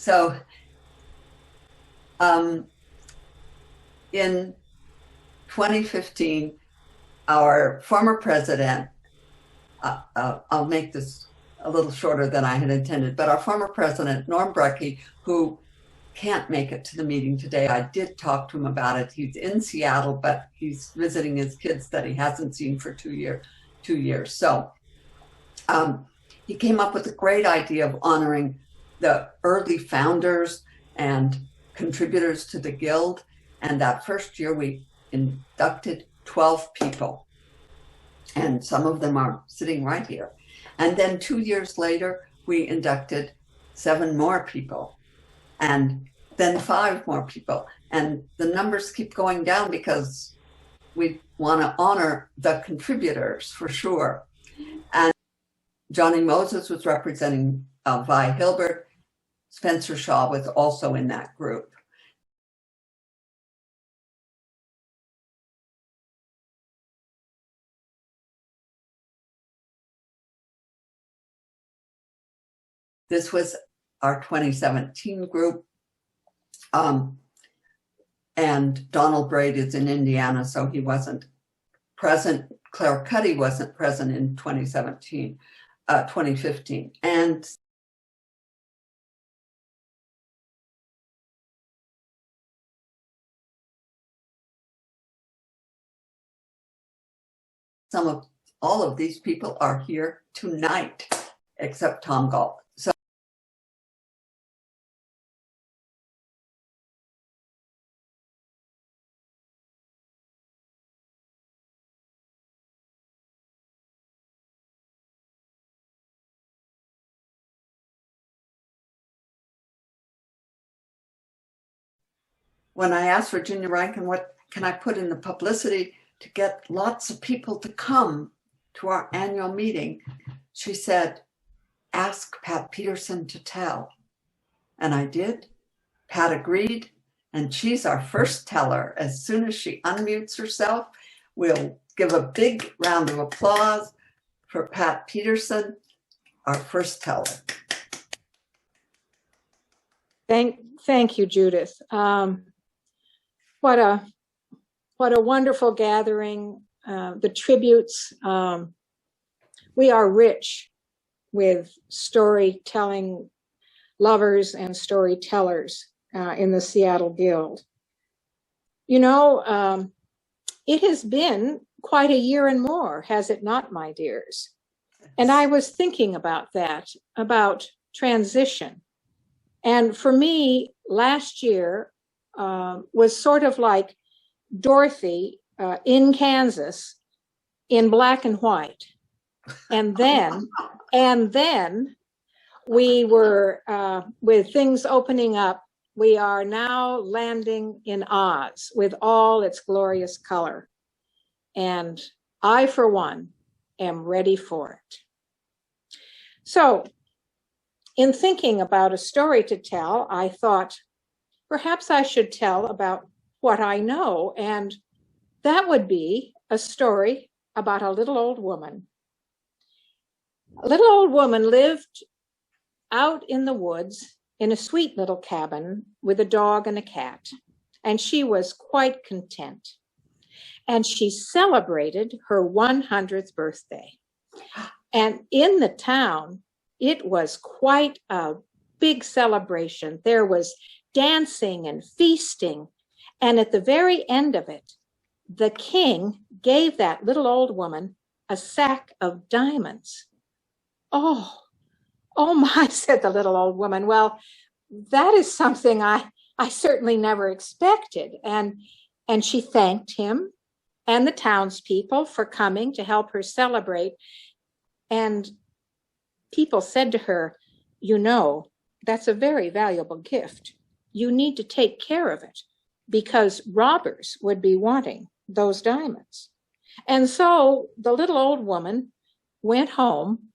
So in 2015, our former president, I'll make this a little shorter than I had intended, but our former president, Norm Brecky, who can't make it to the meeting today. I did talk to him about it. He's in Seattle, but he's visiting his kids that he hasn't seen for 2 years. So he came up with a great idea of honoring the early founders and contributors to the Guild. And that first year we inducted 12 people. And some of them are sitting right here. And then 2 years later, we inducted 7 more people. And then 5 more people. And the numbers keep going down because we want to honor the contributors for sure. And Johnny Moses was representing Vi Hilbert. Spencer Shaw was also in that group. This was our 2017 group. And Donald Braid is in Indiana, so he wasn't present. Claire Cuddy wasn't present in 2015. And all of these people are here tonight, except Tom Galt. So when I asked Virginia Rankin, what can I put in the publicity to get lots of people to come to our annual meeting, she said, ask Pat Peterson to tell. And I did. Pat agreed, and she's our first teller. As soon as she unmutes herself, we'll give a big round of applause for Pat Peterson, our first teller. Thank you, Judith. What a wonderful gathering. The tributes. We are rich with storytelling lovers and storytellers in the Seattle Guild. You know, it has been quite a year and more, has it not, my dears? And I was thinking about that, about transition. And for me, last year was sort of like Dorothy in Kansas in black and white. And then we were, with things opening up, we are now landing in Oz with all its glorious color. And I, for one, am ready for it. So in thinking about a story to tell, I thought perhaps I should tell about what I know. And that would be a story about a little old woman. A little old woman lived out in the woods in a sweet little cabin with a dog and a cat, and she was quite content. And she celebrated her 100th birthday. And in the town, it was quite a big celebration. There was dancing and feasting. And at the very end of it, the king gave that little old woman a sack of diamonds. Oh my, said the little old woman. Well, that is something I certainly never expected. And she thanked him and the townspeople for coming to help her celebrate. And people said to her, you know, that's a very valuable gift. You need to take care of it because robbers would be wanting those diamonds. And so the little old woman went home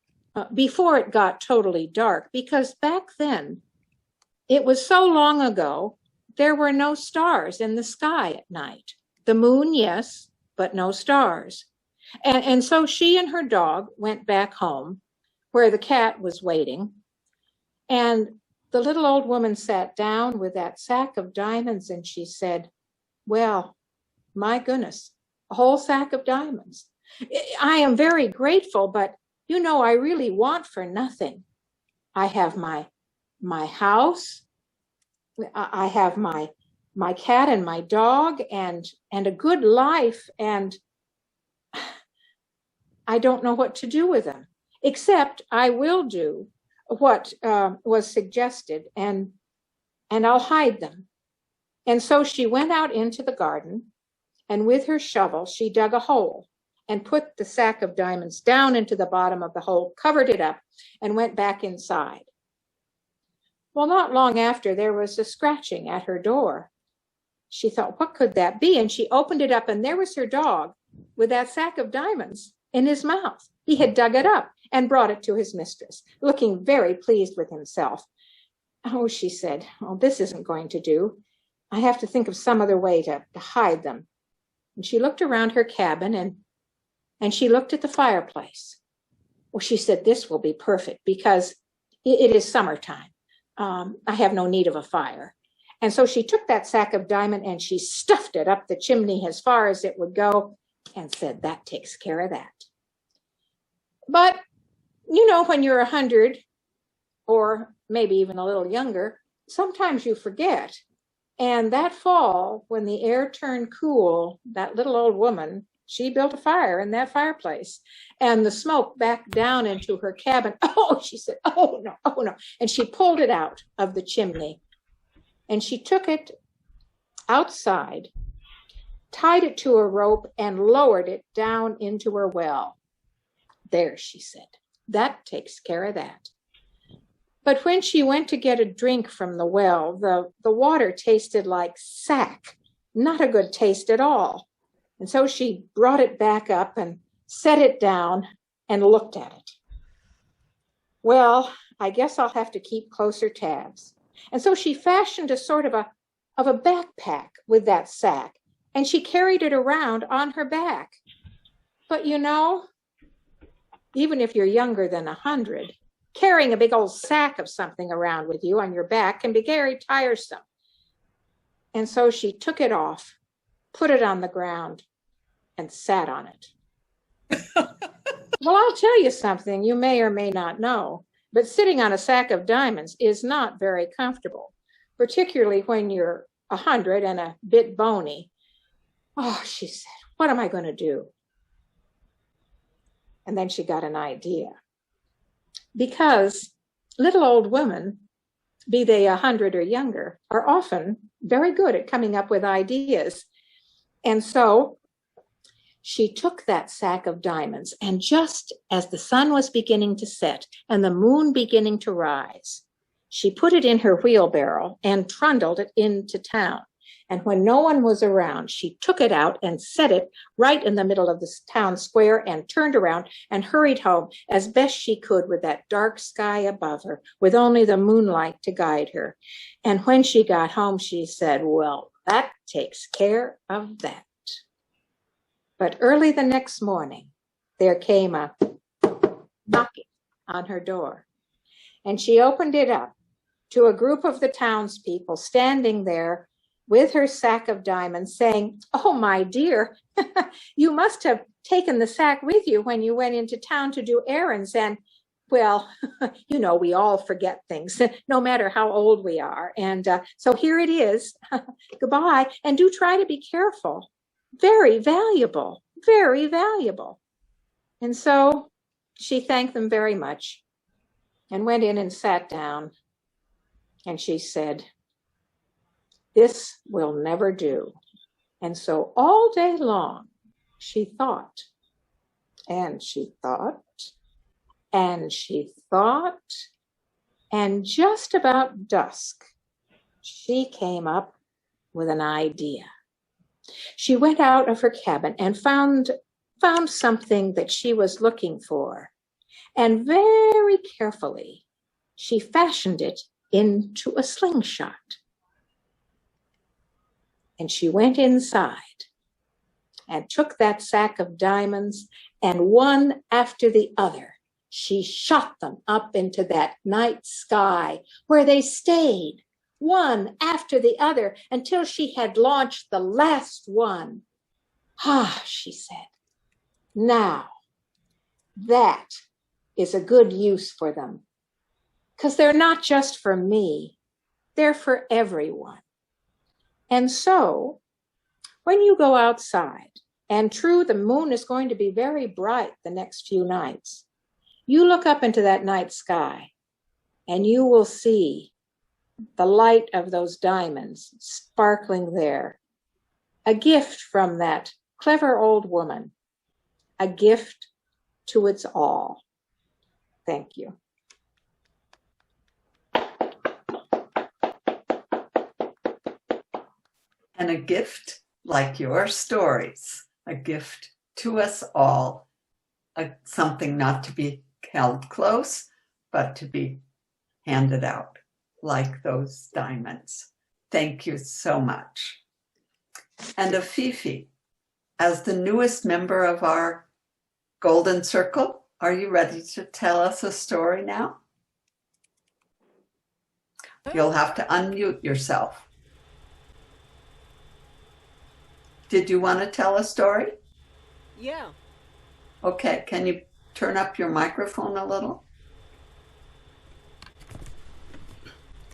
before it got totally dark, because back then, it was so long ago, there were no stars in the sky at night. The moon, yes, but no stars. And so she and her dog went back home where the cat was waiting. And The little old woman sat down with that sack of diamonds and she said, well, my goodness, a whole sack of diamonds. I am very grateful, but you know, I really want for nothing. I have my house, I have my cat and my dog and a good life, and I don't know what to do with them, except I will do what was suggested, and I'll hide them. And so she went out into the garden, and with her shovel, she dug a hole and put the sack of diamonds down into the bottom of the hole, covered it up, and went back inside. Well, not long after, there was a scratching at her door. She thought, what could that be? And she opened it up, and there was her dog with that sack of diamonds in his mouth. He had dug it up and brought it to his mistress, looking very pleased with himself. Oh, she said, oh, this isn't going to do. I have to think of some other way to hide them. And she looked around her cabin and she looked at the fireplace. Well, she said, this will be perfect because it is summertime. I have no need of a fire. And so she took that sack of diamond and she stuffed it up the chimney as far as it would go and said, that takes care of that. But, you know, when you're 100 or maybe even a little younger, sometimes you forget. And that fall, when the air turned cool, that little old woman, she built a fire in that fireplace, and the smoke backed down into her cabin. Oh, she said, oh no, oh no. And she pulled it out of the chimney, and she took it outside, tied it to a rope, and lowered it down into her well. There, she said, that takes care of that. But when she went to get a drink from the well, the water tasted like sack, not a good taste at all. And so she brought it back up and set it down and looked at it. Well, I guess I'll have to keep closer tabs. And so she fashioned a sort of a backpack with that sack, and she carried it around on her back. But you know, even if you're younger than 100, carrying a big old sack of something around with you on your back can be very tiresome. And so she took it off, put it on the ground, and sat on it. Well, I'll tell you something you may or may not know, but sitting on a sack of diamonds is not very comfortable, particularly when you're 100 and a bit bony. Oh, she said, what am I going to do? And then she got an idea. Because little old women, be they 100 or younger, are often very good at coming up with ideas. And so she took that sack of diamonds, and just as the sun was beginning to set and the moon beginning to rise, she put it in her wheelbarrow and trundled it into town. And when no one was around, she took it out and set it right in the middle of the town square and turned around and hurried home as best she could with that dark sky above her, with only the moonlight to guide her. And when she got home, she said, well, that takes care of that. But early the next morning, there came a knocking on her door, and she opened it up to a group of the townspeople standing there with her sack of diamonds, saying, oh, my dear, you must have taken the sack with you when you went into town to do errands. And, well, you know, we all forget things, no matter how old we are. And so here it is. Goodbye. And do try to be careful. Very valuable, very valuable. And so she thanked them very much and went in and sat down. And she said, this will never do. And so all day long, she thought, and she thought, and she thought, and just about dusk, she came up with an idea. She went out of her cabin and found something that she was looking for. And very carefully, she fashioned it into a slingshot. And she went inside and took that sack of diamonds, and one after the other, she shot them up into that night sky where they stayed, one after the other, until she had launched the last one. Ah, she said, now that is a good use for them, because they're not just for me, they're for everyone. And so when you go outside, and true, the moon is going to be very bright the next few nights, you look up into that night sky and you will see the light of those diamonds sparkling there. A gift from that clever old woman, a gift to its all. Thank you. And a gift like your stories, a gift to us all, something not to be held close, but to be handed out like those diamonds. Thank you so much. And Afifi, as the newest member of our Golden Circle, are you ready to tell us a story now? You'll have to unmute yourself. Did you want to tell a story? Yeah. Okay, can you turn up your microphone a little?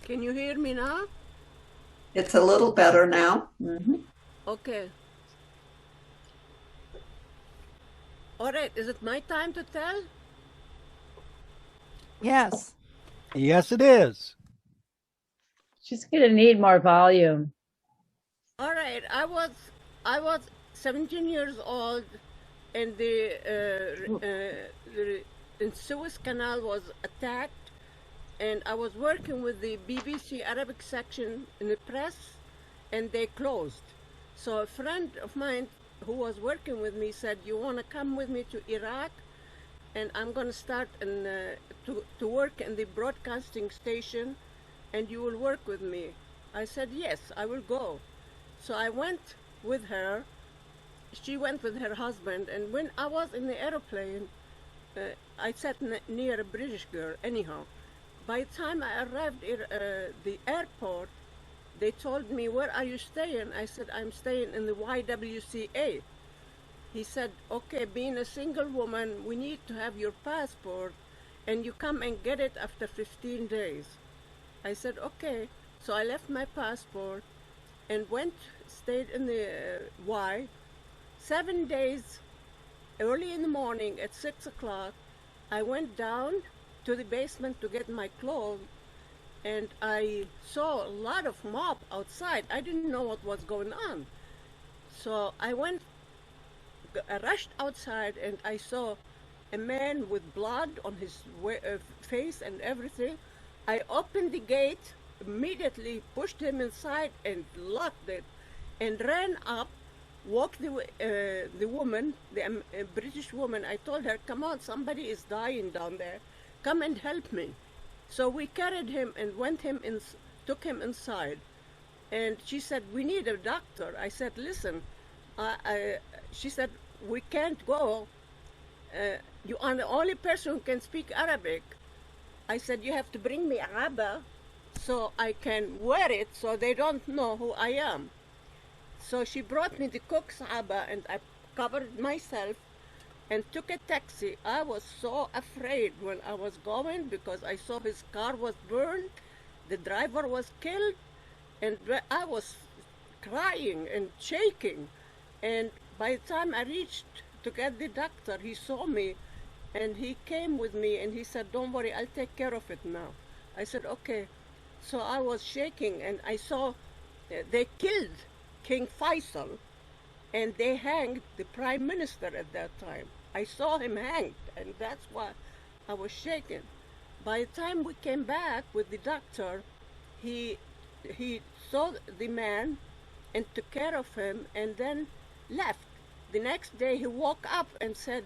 Can you hear me now? It's a little better now. Okay. All right, is it my time to tell? Yes. Yes, it is. She's going to need more volume. All right, I was 17 years old, and the Suez Canal was attacked, and I was working with the BBC Arabic section in the press, and they closed. So a friend of mine who was working with me said, "You want to come with me to Iraq? And I'm going to start to work in the broadcasting station, and you will work with me." I said, "Yes, I will go." So I went with her. She went with her husband, and when I was in the airplane, I sat near a British girl. Anyhow, by the time I arrived at the airport, they told me, "Where are you staying?" I said, "I'm staying in the YWCA." He said, "Okay, being a single woman, we need to have your passport, and you come and get it after 15 days. I said, "Okay." So I left my passport and stayed in the Y. 7 days, early in the morning at 6 o'clock, I went down to the basement to get my clothes, and I saw a lot of mob outside. I didn't know what was going on. So I rushed outside, and I saw a man with blood on his face and everything. I opened the gate, immediately pushed him inside and locked it, and ran up, walked the woman, the British woman. I told her, "Come on, somebody is dying down there. Come and help me." So we carried him and took him inside. And she said, "We need a doctor." I said, "Listen," she said, "We can't go. You are the only person who can speak Arabic." I said, "You have to bring me Abba so I can wear it so they don't know who I am." So she brought me the cook's Abba, and I covered myself and took a taxi. I was so afraid when I was going because I saw his car was burned, the driver was killed, and I was crying and shaking. And by the time I reached to get the doctor, he saw me, and he came with me, and he said, "Don't worry, I'll take care of it now." I said, "Okay." So I was shaking, and I saw they killed King Faisal, and they hanged the prime minister at that time. I saw him hanged, and that's why I was shaking. By the time we came back with the doctor, he saw the man and took care of him, and then left. The next day he woke up and said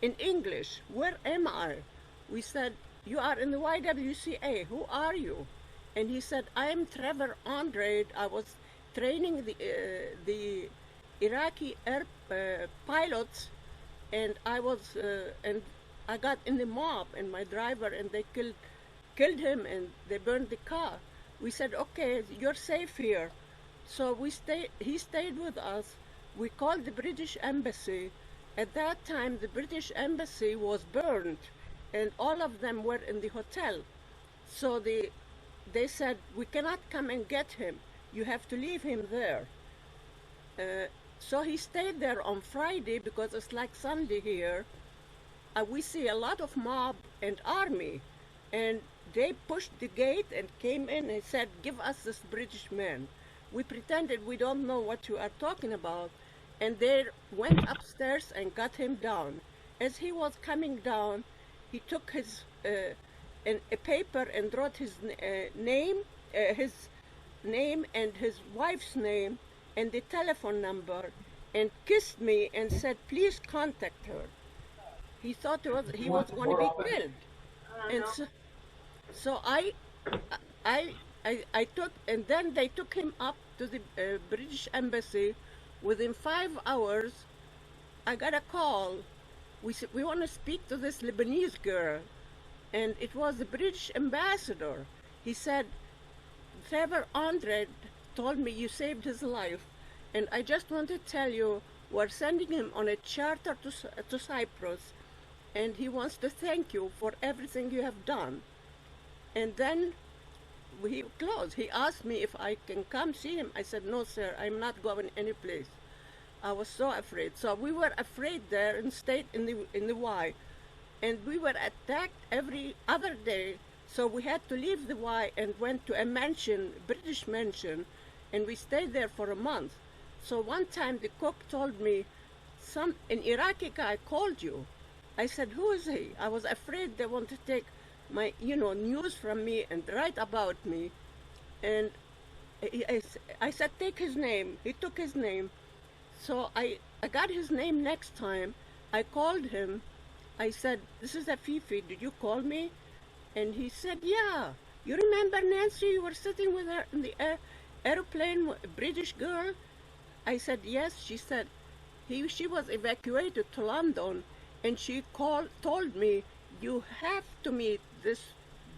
in English, "Where am I?" We said, "You are in the YWCA. Who are you?" And he said, "I am Trevor Andrade. I was training the Iraqi air pilots, and I got in the mob and my driver, and they killed him and they burned the car. We said, okay, you're safe here. So he stayed with us. We called the British Embassy. At that time, the British Embassy was burned, and all of them were in the hotel. So they said, we cannot come and get him. You have to leave him there. So he stayed there on Friday because it's like Sunday here. We see a lot of mob and army, and they pushed the gate and came in and said, give us this British man. We pretended we don't know what you are talking about, and they went upstairs and got him down. As he was coming down, he took his a paper and wrote his name and his wife's name and the telephone number, and kissed me and said, please contact her. He thought he was going to be killed. And so I took, and then they took him up to the British Embassy. Within 5 hours, I got a call. We said, we want to speak to this Lebanese girl. And it was the British ambassador. He said, Trevor Andre told me you saved his life. And I just want to tell you, we're sending him on a charter to Cyprus. And he wants to thank you for everything you have done. And then he closed. He asked me if I can come see him. I said, no, sir, I'm not going any place. I was so afraid. So we were afraid there and stayed in the Y. And we were attacked every other day. So we had to leave the Y and went to a mansion, British mansion, and we stayed there for a month. So one time the cook told me, an Iraqi guy called you. I said, who is he? I was afraid they want to take my, news from me and write about me. And I said, take his name. He took his name. So I got his name next time. I called him. I said, this is Afifi. Did you call me? And he said, yeah. You remember, Nancy, you were sitting with her in the airplane, British girl? I said, yes. She said, she was evacuated to London. And she told me, you have to meet this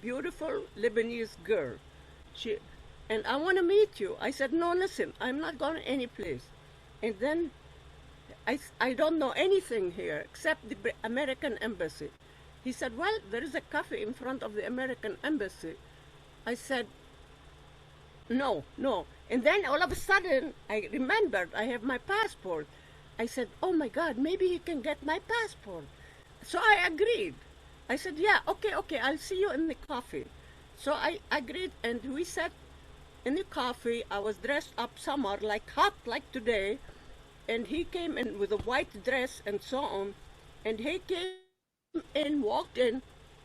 beautiful Lebanese girl. And I want to meet you. I said, no, listen, I'm not going any place. And then I don't know anything here except the American embassy. He said, well, there is a cafe in front of the American embassy. I said, no. And then all of a sudden, I remembered I have my passport. I said, oh my God, maybe he can get my passport. So I agreed. I said, yeah, okay, I'll see you in the coffee. So I agreed, and we sat in the coffee. I was dressed up summer, hot like today, and he came in with a white dress and so on. And he came in, walked in,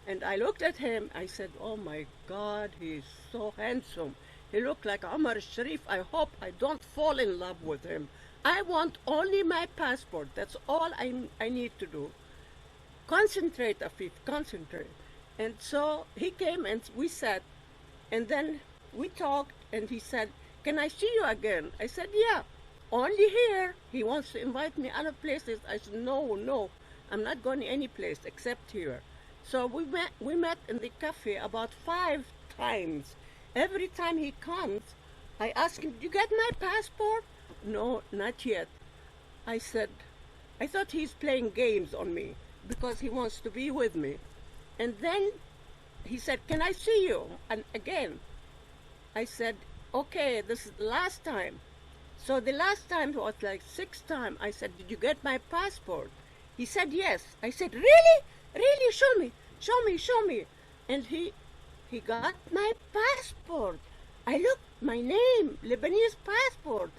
and I looked at him. I said, oh my God, he's so handsome. He looked like Omar Sharif. I hope I don't fall in love with him. I want only my passport. That's all I need to do. Concentrate, Afif, concentrate. And so he came and we sat, and then we talked, and he said, can I see you again? I said, yeah, only here. He wants to invite me other places. I said, no, I'm not going any place except here. So we met in the cafe about 5 times. Every time he comes, I ask him, did you get my passport? No, not yet. I said, I thought he's playing games on me because he wants to be with me. And then he said, can I see you? And again, I said, okay, this is the last time. So the last time was like 6th time. I said, did you get my passport? He said, yes. I said, really? Really? Show me. And he got my passport. I looked, my name, Lebanese passport.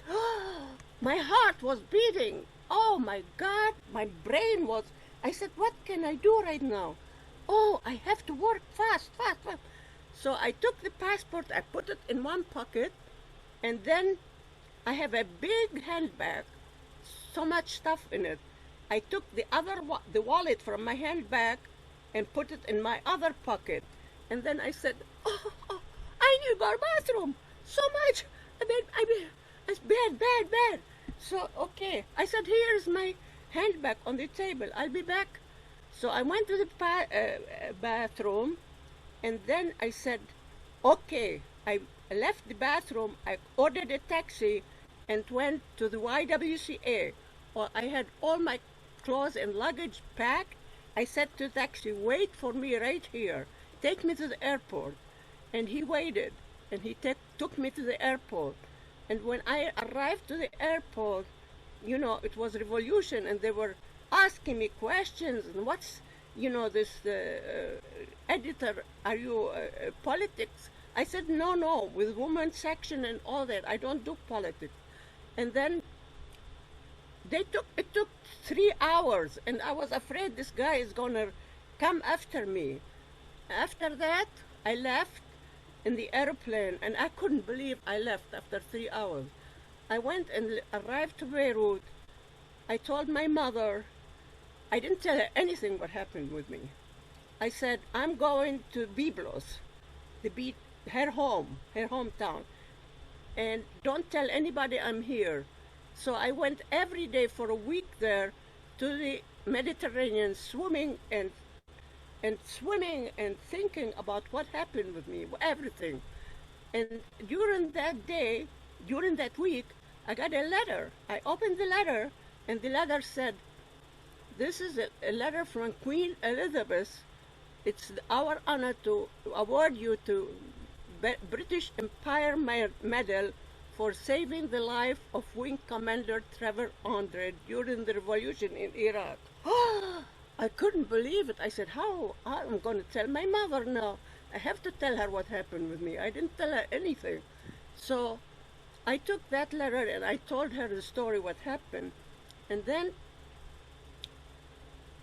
My heart was beating. Oh my God, my brain was, I said, what can I do right now? Oh, I have to work fast. So I took the passport, I put it in one pocket, and then I have a big handbag, so much stuff in it. I took the wallet from my handbag and put it in my other pocket. And then I said, oh, I need to go to the bathroom so much. It's bad. So, okay. I said, here's my handbag on the table. I'll be back. So I went to the bathroom, and then I said, okay. I left the bathroom, I ordered a taxi, and went to the YWCA. Well, I had all my clothes and luggage packed. I said to the taxi, wait for me right here. Take me to the airport. And he waited, and he took me to the airport. And when I arrived to the airport, you know, it was revolution, and they were asking me questions, and what's, you know, this editor, are you politics? I said, no, with women's section and all that, I don't do politics. And then it took 3 hours, and I was afraid this guy is gonna come after me. After that, I left in the airplane, and I couldn't believe I left after 3 hours. I went and arrived to Beirut. I told my mother, I didn't tell her anything what happened with me. I said, I'm going to Byblos, her hometown, and don't tell anybody I'm here. So I went every day for a week there to the Mediterranean, swimming and thinking about what happened with me, everything. And during that week, I got a letter. I opened the letter, and the letter said, this is a letter from Queen Elizabeth. It's our honor to award you to British Empire Medal for saving the life of Wing Commander Trevor Andre during the revolution in Iraq. I couldn't believe it. I said, how? I'm going to tell my mother now. I have to tell her what happened with me. I didn't tell her anything. So I took that letter and I told her the story, what happened. And then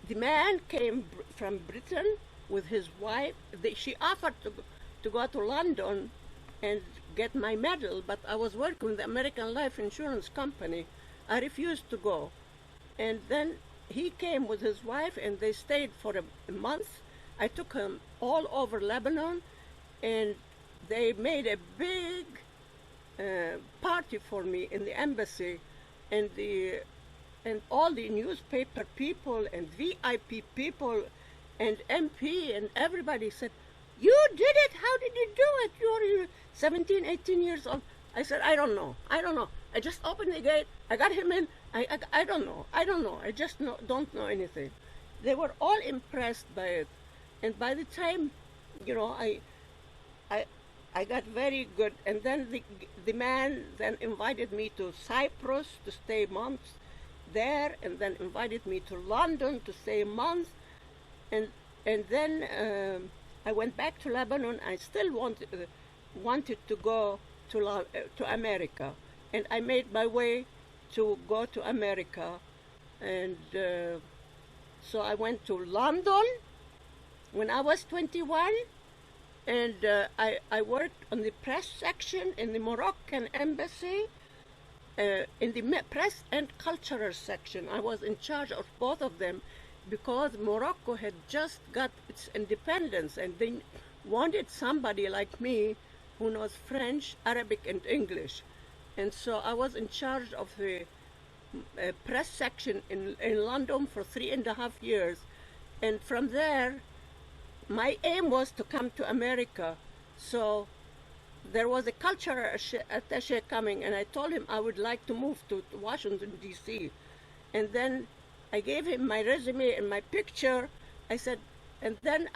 the man came from Britain with his wife. She offered to go to London and get my medal, but I was working with the American Life Insurance Company. I refused to go. And then he came with his wife, and they stayed for a month. I took him all over Lebanon, and they made a big party for me in the embassy, and all the newspaper people and VIP people and MP and everybody said, you did it, how did you do it? You're 17, 18 years old. I said, I don't know. I just opened the gate, I got him in, I don't know, I just don't know anything. They were all impressed by it. And by the time, you know, I got very good. And then the man then invited me to Cyprus to stay months there, and then invited me to London to stay a month. And then I went back to Lebanon. I still wanted to go to America. And I made my way to go to America. And so I went to London when I was 21, and I worked on the press section in the Moroccan embassy, in the press and cultural section. I was in charge of both of them because Morocco had just got its independence, and they wanted somebody like me who knows French, Arabic, and English. And so I was in charge of the press section in London for 3.5 years. And from there, my aim was to come to America. So there was a cultural attaché coming, and I told him I would like to move to Washington, D.C. And then I gave him my resume and my picture. I said, and then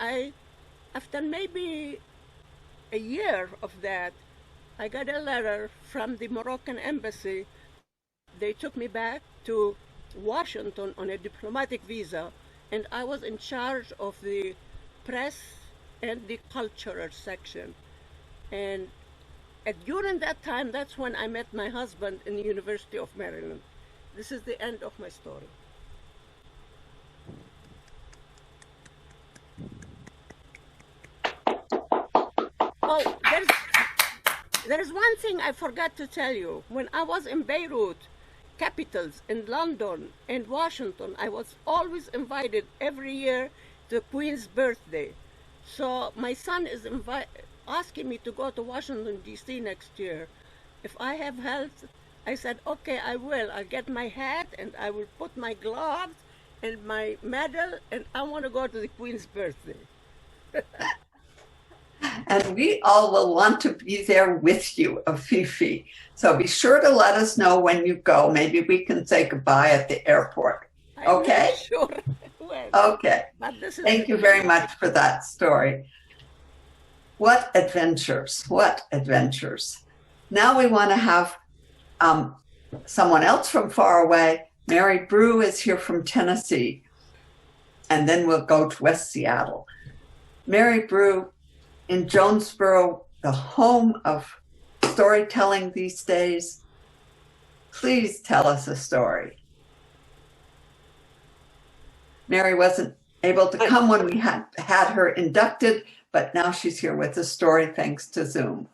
after maybe a year of that, I got a letter from the Moroccan embassy. They took me back to Washington on a diplomatic visa, and I was in charge of the press and the cultural section. And during that time, that's when I met my husband in the University of Maryland. This is the end of my story. Oh, there's one thing I forgot to tell you. When I was in Beirut, capitals, in London and Washington, I was always invited every year to the Queen's birthday. So my son is asking me to go to Washington, D.C. next year. If I have health, I said, okay, I will. I'll get my hat and I will put my gloves and my medal, and I want to go to the Queen's birthday. And we all will want to be there with you, Afifi. So be sure to let us know when you go. Maybe we can say goodbye at the airport. I'm Okay? not sure when. Okay. But this is Thank you very much for that story. What adventures, what adventures. Now we want to have someone else from far away. Mary Brew is here from Tennessee. And then we'll go to West Seattle. Mary Brew, in Jonesboro, the home of storytelling these days. Please tell us a story. Mary wasn't able to come when we had her inducted, but now she's here with a story thanks to Zoom.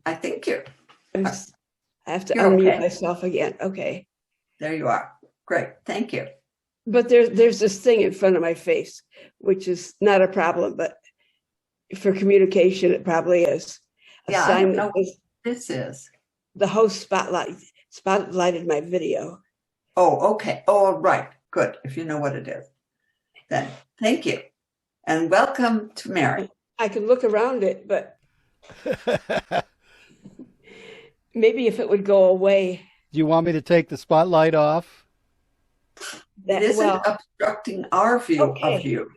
I think I have to You're unmute okay. myself again. Okay. There you are. Great. Thank you. But there's this thing in front of my face, which is not a problem, but for communication, it probably is. Yeah, I don't know what this is. The host spotlighted my video. Oh, okay. Oh, right. Good. If you know what it is, then thank you. And welcome to Mary. I can look around it, but maybe if it would go away. Do you want me to take the spotlight off? It isn't obstructing our view of you.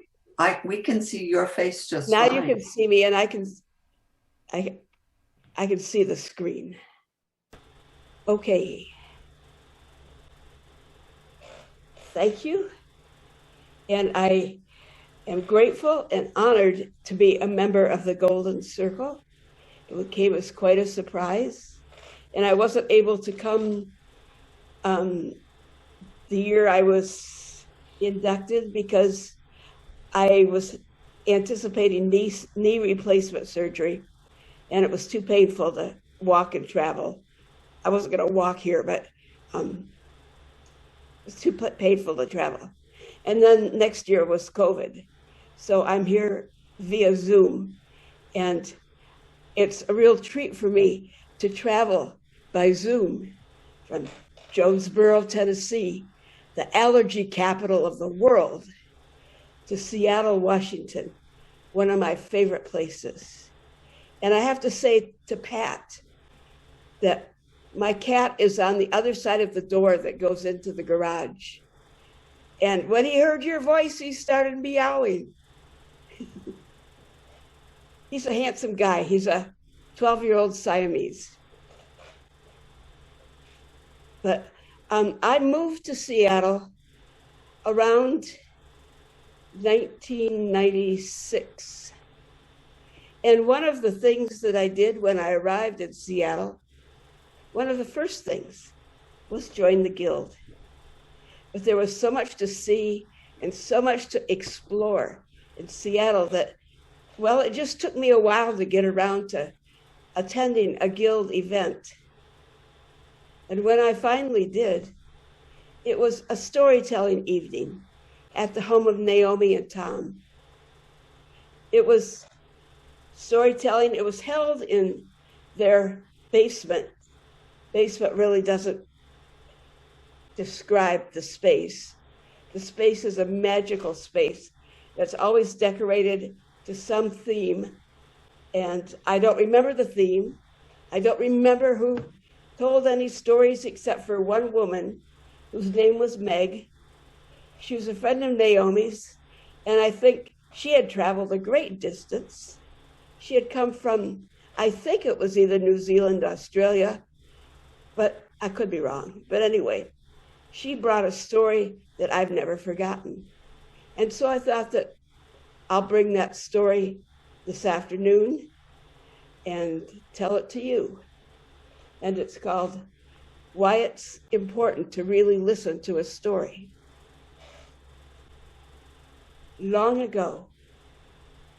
We can see your face just now. fine. You can see me, and I can see the screen. Okay. Thank you. And I am grateful and honored to be a member of the Golden Circle. It came as quite a surprise. And I wasn't able to come the year I was inducted because I was anticipating knee replacement surgery, and it was too painful to walk and travel. I wasn't going to walk here, but it was too painful to travel. And then next year was COVID. So I'm here via Zoom, and it's a real treat for me to travel by Zoom from Jonesboro, Tennessee, the allergy capital of the world, to Seattle, Washington, one of my favorite places. And I have to say to Pat that my cat is on the other side of the door that goes into the garage. And when he heard your voice, he started meowing. He's a handsome guy. He's a 12-year-old Siamese. But I moved to Seattle around 1996. And one of the things that I did when I arrived in Seattle, one of the first things was join the Guild. But there was so much to see and so much to explore in Seattle that, well, it just took me a while to get around to attending a Guild event. And when I finally did, it was a storytelling evening at the home of Naomi and Tom. It was storytelling. It was held in their basement. Basement really doesn't describe the space. The space is a magical space that's always decorated to some theme. And I don't remember the theme. I don't remember who told any stories except for one woman whose name was Meg. She was a friend of Naomi's, and I think she had traveled a great distance. She had come from, I think it was either New Zealand, Australia, but I could be wrong. But anyway, she brought a story that I've never forgotten. And so I thought that I'll bring that story this afternoon and tell it to you. And it's called Why It's Important to Really Listen to a Story. Long ago,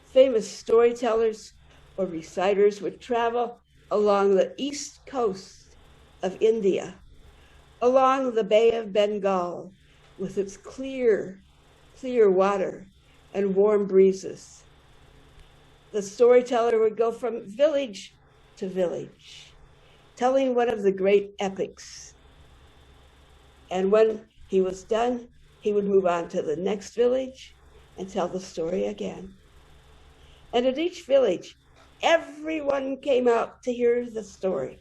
famous storytellers or reciters would travel along the east coast of India, along the Bay of Bengal with its clear water and warm breezes. The storyteller would go from village to village, telling one of the great epics And when he was done, he would move on to the next village and tell the story again. And at each village, everyone came out to hear the story,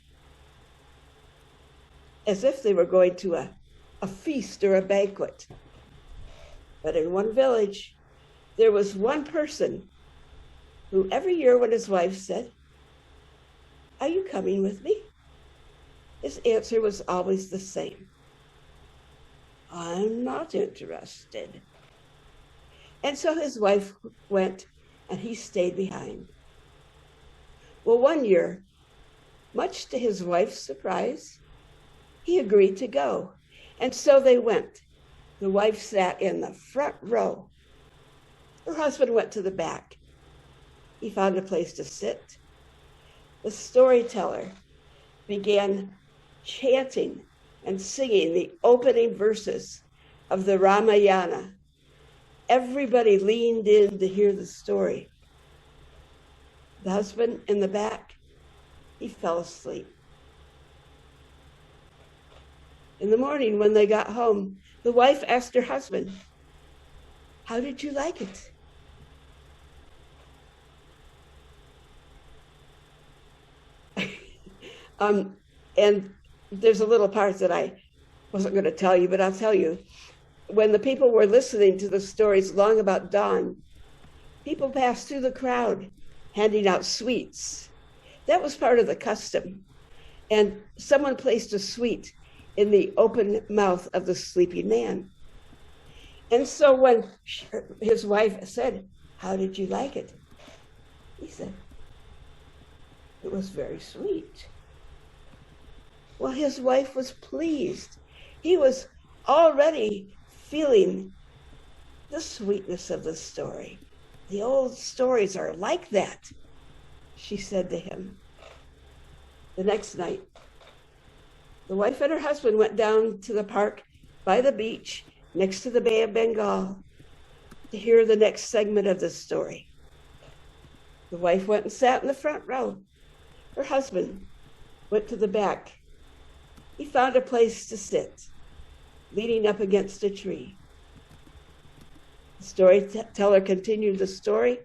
as if they were going to a feast or a banquet. But in one village, there was one person who every year when his wife said, "Are you coming with me?" his answer was always the same: "I'm not interested." And so his wife went and he stayed behind. Well, one year, much to his wife's surprise, he agreed to go. And so they went. The wife sat in the front row. Her husband went to the back. He found a place to sit. The storyteller began chanting and singing the opening verses of the Ramayana. Everybody leaned in to hear the story. The husband in the back, he fell asleep. In the morning, when they got home, the wife asked her husband, "How did you like it?" And there's a little part that I wasn't going to tell you, but I'll tell you. When the people were listening to the stories long about dawn, people passed through the crowd handing out sweets. That was part of the custom. And someone placed a sweet in the open mouth of the sleeping man. And so when his wife said, "How did you like it?" he said, "It was very sweet." Well, his wife was pleased. He was already feeling the sweetness of the story. "The old stories are like that," she said to him. The next night, the wife and her husband went down to the park by the beach next to the Bay of Bengal to hear the next segment of the story. The wife went and sat in the front row. Her husband went to the back. He found a place to sit, leaning up against a tree. The storyteller continued the story.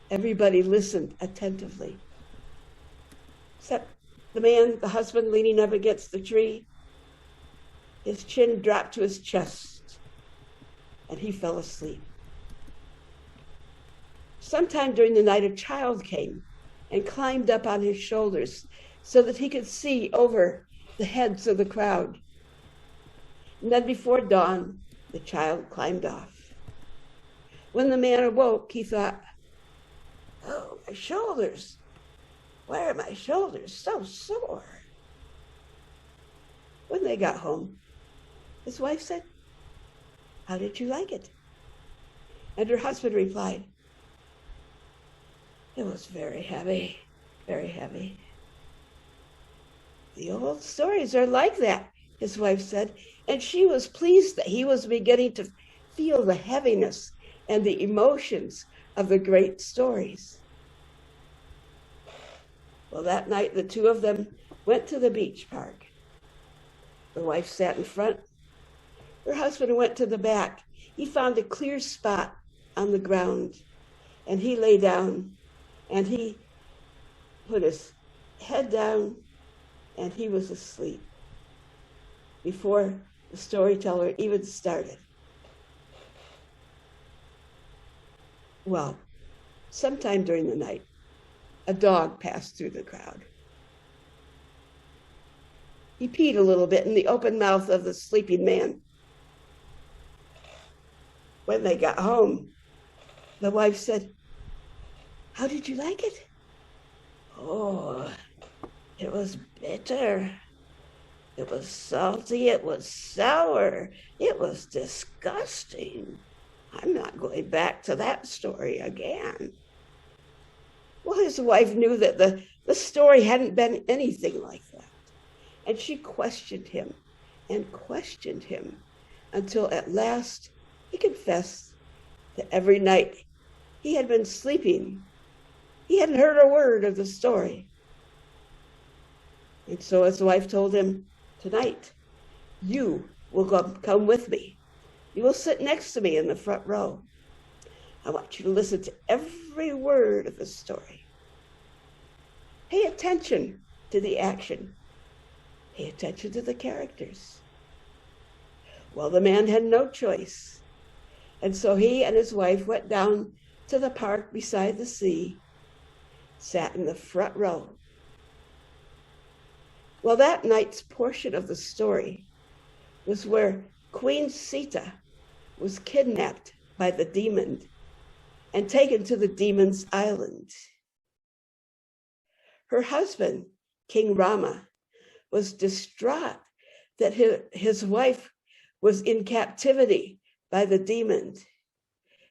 Everybody listened attentively, except the man, the husband, leaning up against the tree. His chin dropped to his chest, and he fell asleep. Sometime during the night, a child came and climbed up on his shoulders so that he could see over the heads of the crowd. And then before dawn, the child climbed off. When the man awoke, he thought, "Oh, my shoulders. Why are my shoulders so sore?" When they got home, his wife said, "How did you like it?" And her husband replied, "It was very heavy, very heavy." "The old stories are like that," his wife said, and she was pleased that he was beginning to feel the heaviness and the emotions of the great stories. Well, that night, the two of them went to the beach park. The wife sat in front. Her husband went to the back. He found a clear spot on the ground, and he lay down, and he put his head down, and he was asleep before the storyteller even started. Well, sometime during the night, a dog passed through the crowd. He peed a little bit in the open mouth of the sleeping man. When they got home, the wife said, "How did you like it?" "Oh, it was bitter. It was salty. It was sour. It was disgusting. I'm not going back to that story again." Well, his wife knew that the story hadn't been anything like that. And she questioned him and questioned him until at last he confessed that every night he had been sleeping. He hadn't heard a word of the story. And so his wife told him, "Tonight, You will come with me. You will sit next to me in the front row. I want you to listen to every word of the story. Pay attention to the action. Pay attention to the characters. Well, the man had no choice. And so he and his wife went down to the park beside the sea, sat in the front row. Well, that night's portion of the story was where Queen Sita was kidnapped by the demon and taken to the demon's island. Her husband, King Rama, was distraught that his wife was in captivity by the demon.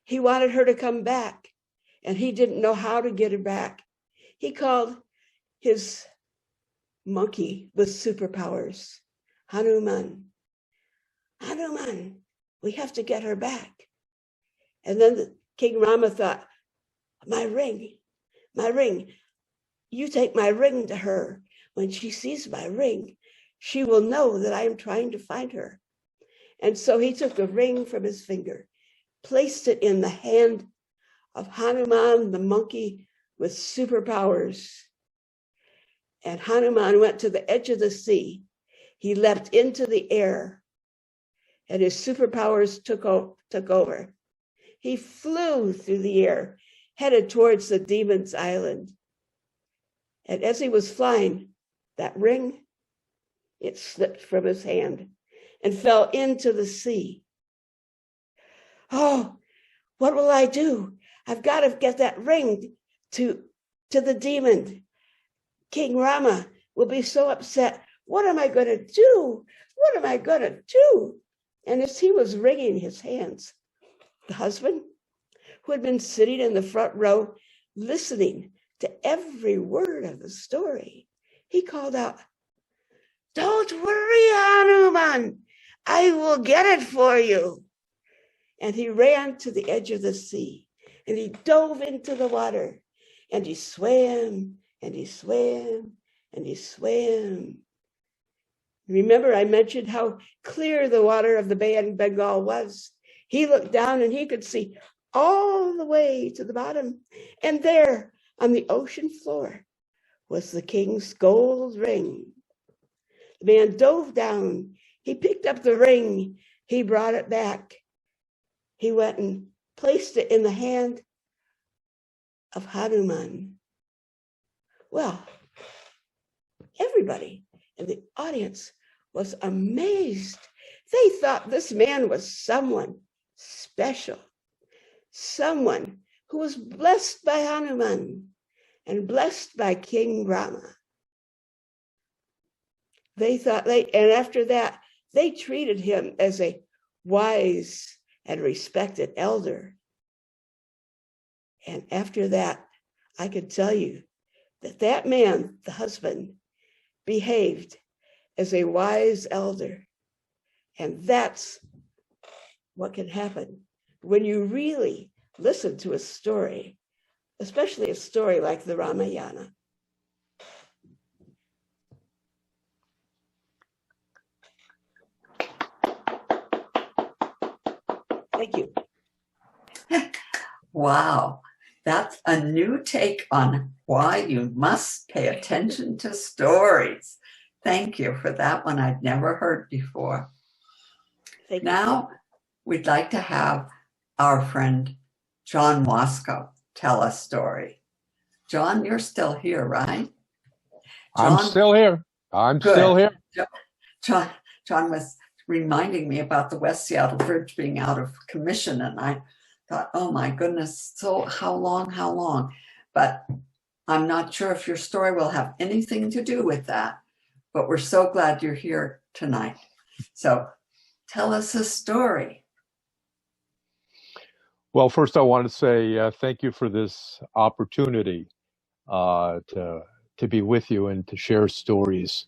He wanted her to come back, and he didn't know how to get her back. He called his monkey with superpowers, Hanuman. Hanuman, we have to get her back. And then King Rama thought, my ring. You take my ring to her. When she sees my ring, she will know that I am trying to find her. And so he took the ring from his finger, placed it in the hand of Hanuman, the monkey with superpowers. And Hanuman went to the edge of the sea. He leapt into the air, and his superpowers took over. He flew through the air, headed towards the demon's island. And as he was flying, that ring, it slipped from his hand and fell into the sea. Oh, what will I do? I've got to get that ring to the demon. King Rama will be so upset. What am I going to do? What am I going to do? And as he was wringing his hands, the husband, who had been sitting in the front row, listening to every word of the story, he called out, "Don't worry, Hanuman, I will get it for you." And he ran to the edge of the sea, and he dove into the water, and he swam, and he swam, and he swam. Remember, I mentioned how clear the water of the Bay of Bengal was. He looked down and he could see all the way to the bottom. And there on the ocean floor was the king's gold ring. The man dove down. He picked up the ring. He brought it back. He went and placed it in the hand of Hanuman. Well, everybody in the audience was amazed. They thought this man was someone special, someone who was blessed by Hanuman and blessed by King Rama. They thought and after that, they treated him as a wise and respected elder. And after that, I can tell you that man, the husband, behaved as a wise elder. And that's what can happen when you really listen to a story, especially a story like the Ramayana. Thank you. Wow, that's a new take on why you must pay attention to stories. Thank you for that one. I'd never heard before. Thank now, we'd like to have our friend John Wasco tell a story. John, you're still here, right? John, I'm still here. Still here. John was reminding me about the West Seattle Bridge being out of commission, and I thought, oh my goodness, so how long? But I'm not sure if your story will have anything to do with that, but we're so glad you're here tonight. So tell us a story. Well, first I want to say thank you for this opportunity to be with you and to share stories.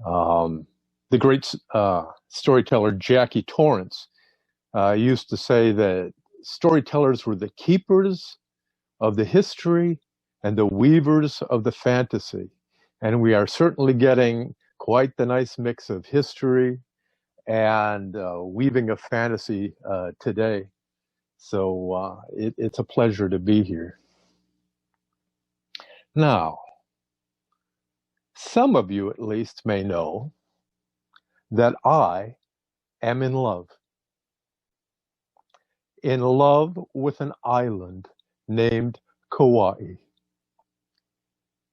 The great storyteller Jackie Torrance used to say that storytellers were the keepers of the history and the weavers of the fantasy. And we are certainly getting quite the nice mix of history and weaving a fantasy today. So it's a pleasure to be here. Now, some of you at least may know that I am in love with an island named Kauai.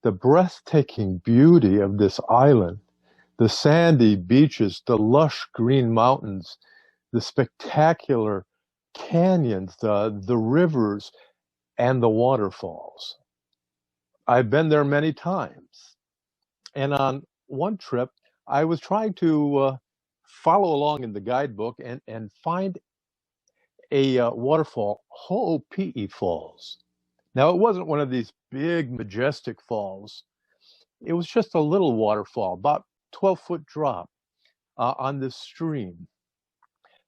The breathtaking beauty of this island, the sandy beaches, the lush green mountains, the spectacular canyons, the rivers, and the waterfalls. I've been there many times. And on one trip, I was trying to follow along in the guidebook and find a waterfall, Ho'opi'i Falls. Now, it wasn't one of these big, majestic falls. It was just a little waterfall, about 12-foot drop on this stream.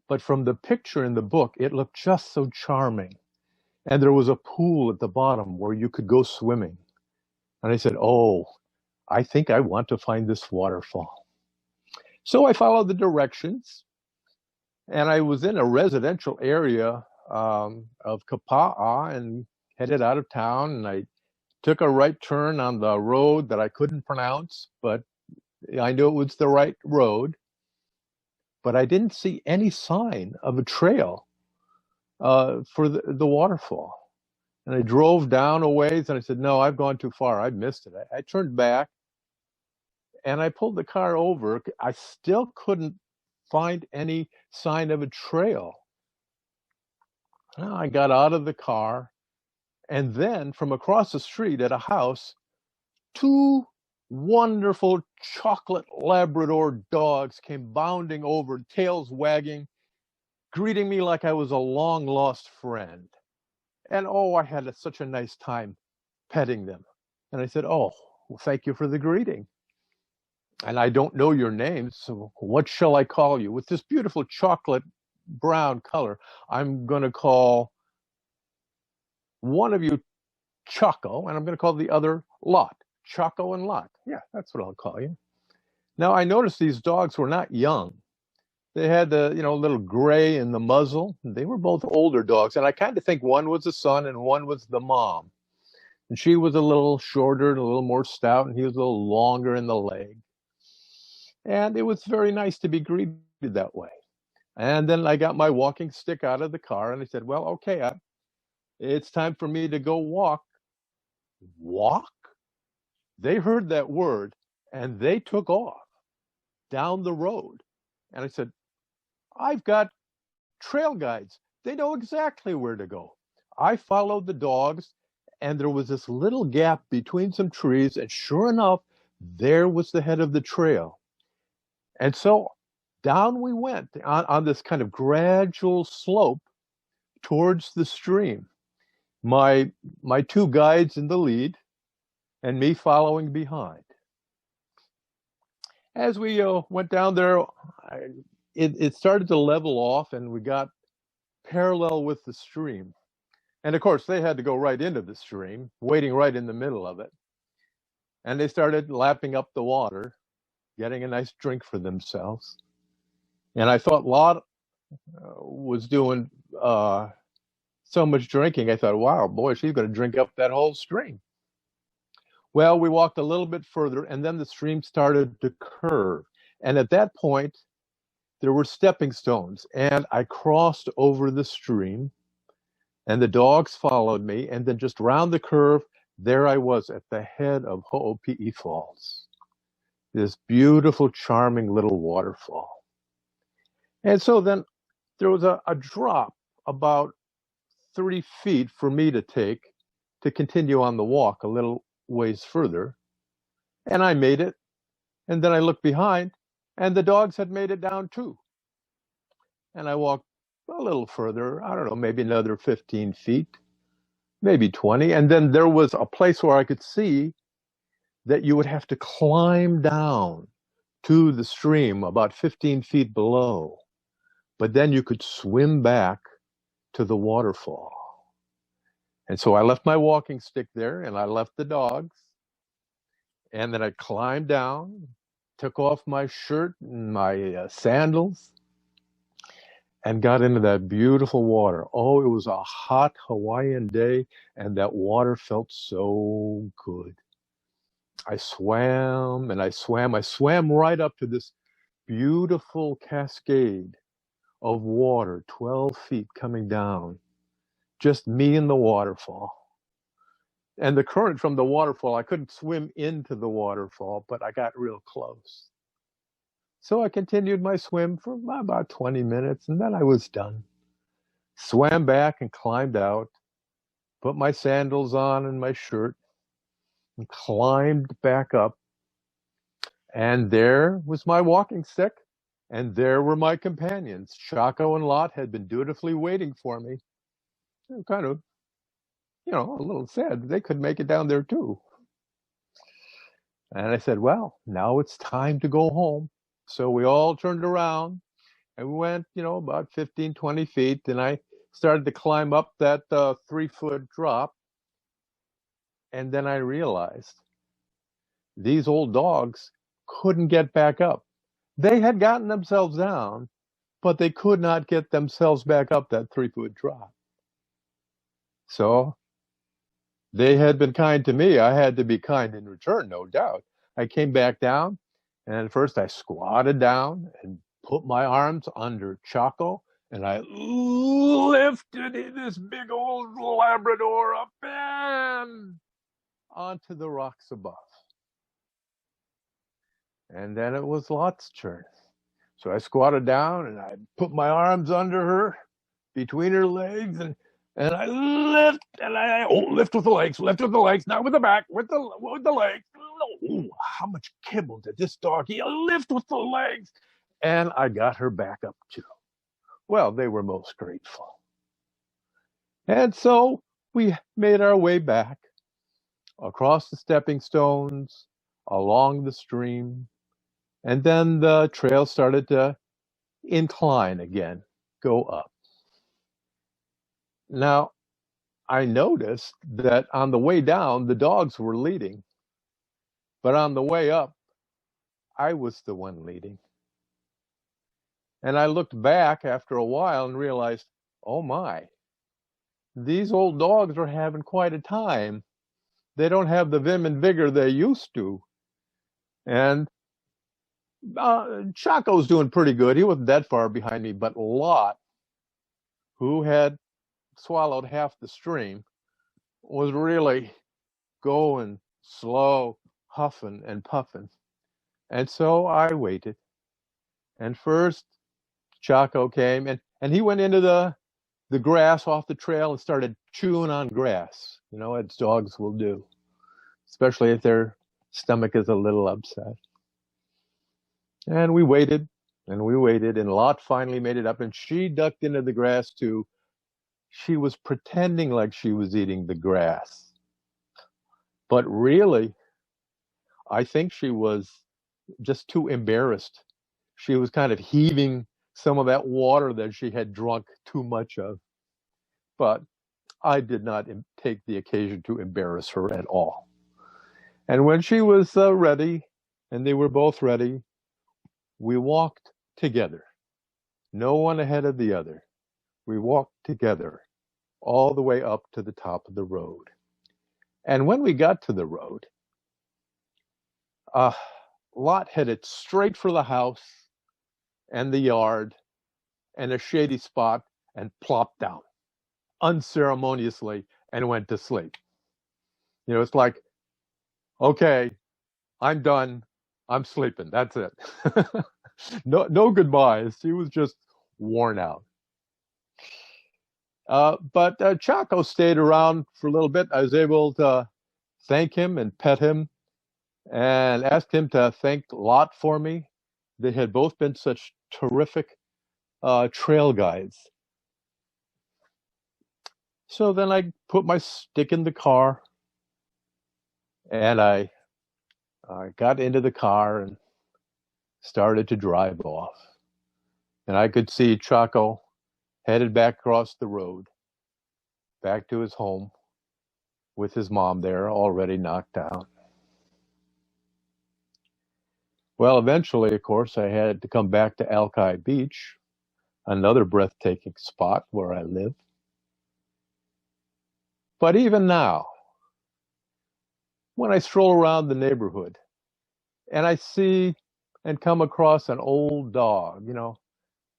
But from the picture in the book, it looked just so charming. And there was a pool at the bottom where you could go swimming. And I said, oh, I think I want to find this waterfall. So I followed the directions, and I was in a residential area of Kapa'a and headed out of town, and I took a right turn on the road that I couldn't pronounce, but I knew it was the right road. But I didn't see any sign of a trail for the waterfall. And I drove down a ways, and I said, no, I've gone too far. I've missed it. I turned back, and I pulled the car over. I still couldn't find any sign of a trail. I got out of the car, and then from across the street at a house, two wonderful chocolate Labrador dogs came bounding over, tails wagging, greeting me like I was a long-lost friend. And oh, I had such a nice time petting them. And I said, oh, well, thank you for the greeting. And I don't know your name, so what shall I call you? With this beautiful chocolate brown color, I'm going to call one of you Choco, and I'm going to call the other Lot. Choco and Lot. Yeah, that's what I'll call you. Now, I noticed these dogs were not young. They had the, little gray in the muzzle. They were both older dogs, and I kind of think one was the son and one was the mom. And she was a little shorter and a little more stout, and he was a little longer in the leg. And it was very nice to be greeted that way. And then I got my walking stick out of the car, and I said, well, okay, it's time for me to go walk. Walk? They heard that word, and they took off down the road. And I said, I've got trail guides. They know exactly where to go. I followed the dogs, and there was this little gap between some trees, and sure enough, there was the head of the trail. And so down we went on this kind of gradual slope towards the stream. My two guides in the lead, and me following behind. As we went down there, it started to level off, and we got parallel with the stream. And of course, they had to go right into the stream, wading right in the middle of it. And they started lapping up the water, getting a nice drink for themselves. And I thought Lot was doing so much drinking. I thought, wow, boy, she's going to drink up that whole stream. Well, we walked a little bit further, and then the stream started to curve. And at that point, there were stepping stones, and I crossed over the stream, and the dogs followed me, and then just round the curve, there I was at the head of Ho'opi'i Falls, this beautiful, charming little waterfall. And so then there was a drop about 30 feet for me to take to continue on the walk a little ways further. And I made it. And then I looked behind, and the dogs had made it down too. And I walked a little further, I don't know, maybe another 15 feet, maybe 20. And then there was a place where I could see that you would have to climb down to the stream about 15 feet below. But then you could swim back to the waterfall. And so I left my walking stick there, and I left the dogs. And then I climbed down, took off my shirt and my sandals, and got into that beautiful water. Oh, it was a hot Hawaiian day, and that water felt so good. I swam and I swam. I swam right up to this beautiful cascade of water, 12 feet coming down, just me and the waterfall. And the current from the waterfall, I couldn't swim into the waterfall, but I got real close. So I continued my swim for about 20 minutes, and then I was done. Swam back and climbed out, put my sandals on and my shirt, and climbed back up. And there was my walking stick, and there were my companions. Chaco and Lot had been dutifully waiting for me. Kind of, a little sad that they couldn't make it down there too. And I said, well, now it's time to go home. So we all turned around and we went, about 15, 20 feet. And I started to climb up that 3-foot drop. And then I realized these old dogs couldn't get back up. They had gotten themselves down, but they could not get themselves back up that 3-foot drop. So they had been kind to me. I had to be kind in return, no doubt. I came back down, and at first I squatted down and put my arms under Chaco, and I lifted this big old Labrador up and onto the rocks above. And then it was Lot's turn. So I squatted down, and I put my arms under her, between her legs, and I lift, and I lift with the legs, not with the back, with the legs. Ooh, how much kibble did this dog eat? Lift with the legs. And I got her back up too. Well, they were most grateful. And so we made our way back across the stepping stones, along the stream, and then the trail started to incline again, go up. Now, I noticed that on the way down, the dogs were leading. But on the way up, I was the one leading. And I looked back after a while and realized, oh my, these old dogs are having quite a time. They don't have the vim and vigor they used to. And Chaco's doing pretty good. He wasn't that far behind me, but Lot, who had swallowed half the stream, was really going slow, huffing and puffing. And so I waited. And first, Chaco came, and he went into the grass off the trail and started chewing on grass, as dogs will do, especially if their stomach is a little upset. And we waited, and Lot finally made it up, and she ducked into the grass too. She was pretending like she was eating the grass. But really, I think she was just too embarrassed. She was kind of heaving some of that water that she had drunk too much of. But I did not take the occasion to embarrass her at all. And when she was ready, and they were both ready, we walked together. No one ahead of the other. We walked together all the way up to the top of the road. And when we got to the road, Lot headed straight for the house and the yard and a shady spot and plopped down unceremoniously and went to sleep. It's like, okay, I'm done. I'm sleeping. That's it. No goodbyes. He was just worn out. But Chaco stayed around for a little bit. I was able to thank him and pet him and asked him to thank Lot for me. They had both been such terrific trail guides. So then I put my stick in the car, and I got into the car and started to drive off. And I could see Chaco headed back across the road, back to his home, with his mom there, already knocked out. Well, eventually, of course, I had to come back to Alki Beach. another breathtaking spot where I live. But even now, when I stroll around the neighborhood and I see and come across an old dog,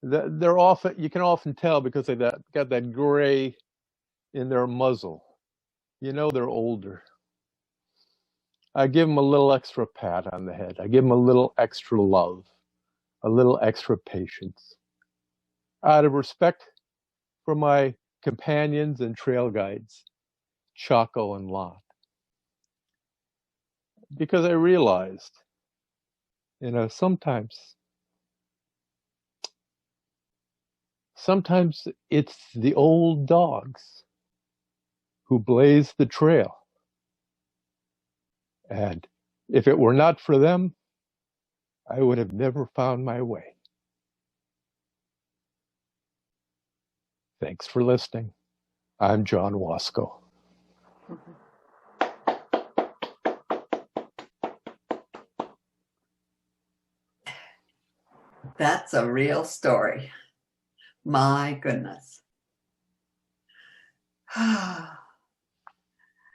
they're often, you can often tell because they've got that gray in their muzzle. They're older. I give them a little extra pat on the head. I give them a little extra love, a little extra patience, out of respect for my companions and trail guides, Chaco and Lot. Because I realized, sometimes it's the old dogs who blaze the trail. And if it were not for them, I would have never found my way. Thanks for listening. I'm John Wasco. That's a real story. My goodness.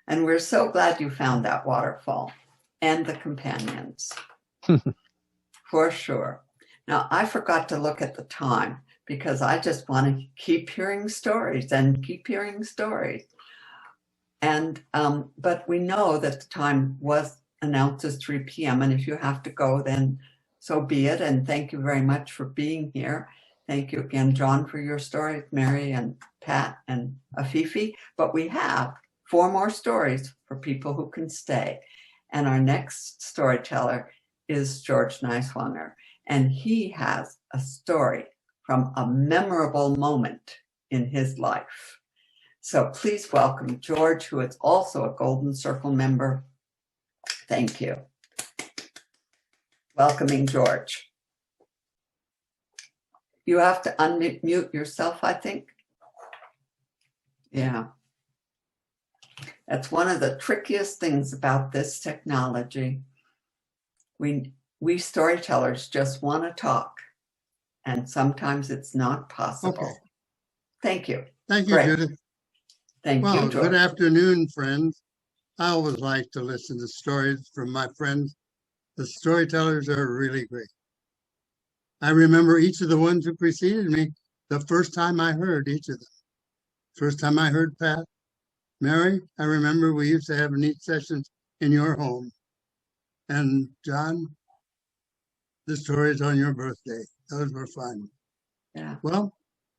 And we're so glad you found that waterfall and the companions. For sure. Now, I forgot to look at the time because I just want to keep hearing stories and keep hearing stories. And but we know that the time was announced as 3 p.m. And if you have to go, then so be it. And thank you very much for being here. Thank you again, John, for your stories, Mary and Pat and Afifi. But we have 4 more stories for people who can stay. And our next storyteller is George Neiswanger. And he has a story from a memorable moment in his life. So please welcome George, who is also a Golden Circle member. Thank you. Welcoming George. You have to unmute yourself, I think. Yeah. That's one of the trickiest things about this technology. We storytellers just want to talk, and sometimes it's not possible. Okay. Thank you. Thank you, Great. Judith. Thank Well, you, George. good afternoon, friends. I always like to listen to stories from my friends. The storytellers are really great. I remember each of the ones who preceded me the first time I heard each of them. First time I heard Pat. Mary, I remember we used to have neat sessions in your home. And John, the stories on your birthday. Those were fun. Yeah. Well,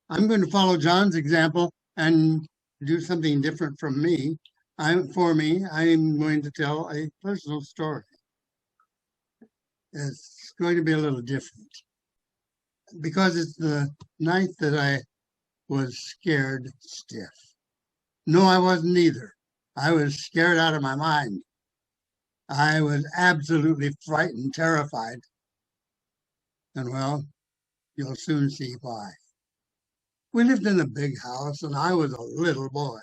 I'm going to follow John's example and do something different from me. I'm going to tell a personal story. It's going to be a little different because it's the night that I was scared stiff. No, I wasn't either. I was scared out of my mind. I was absolutely frightened, terrified. And well, you'll soon see why. We lived in a big house and I was a little boy.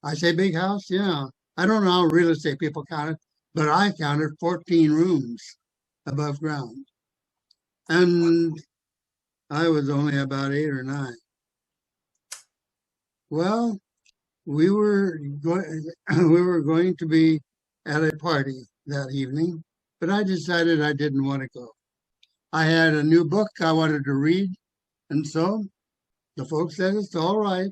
I say big house, yeah. I don't know how real estate people count it, but I counted 14 rooms above ground. And I was only about 8 or 9. Well, we were going to be at a party that evening, but I decided I didn't want to go. I had a new book I wanted to read, and so the folks said it's all right.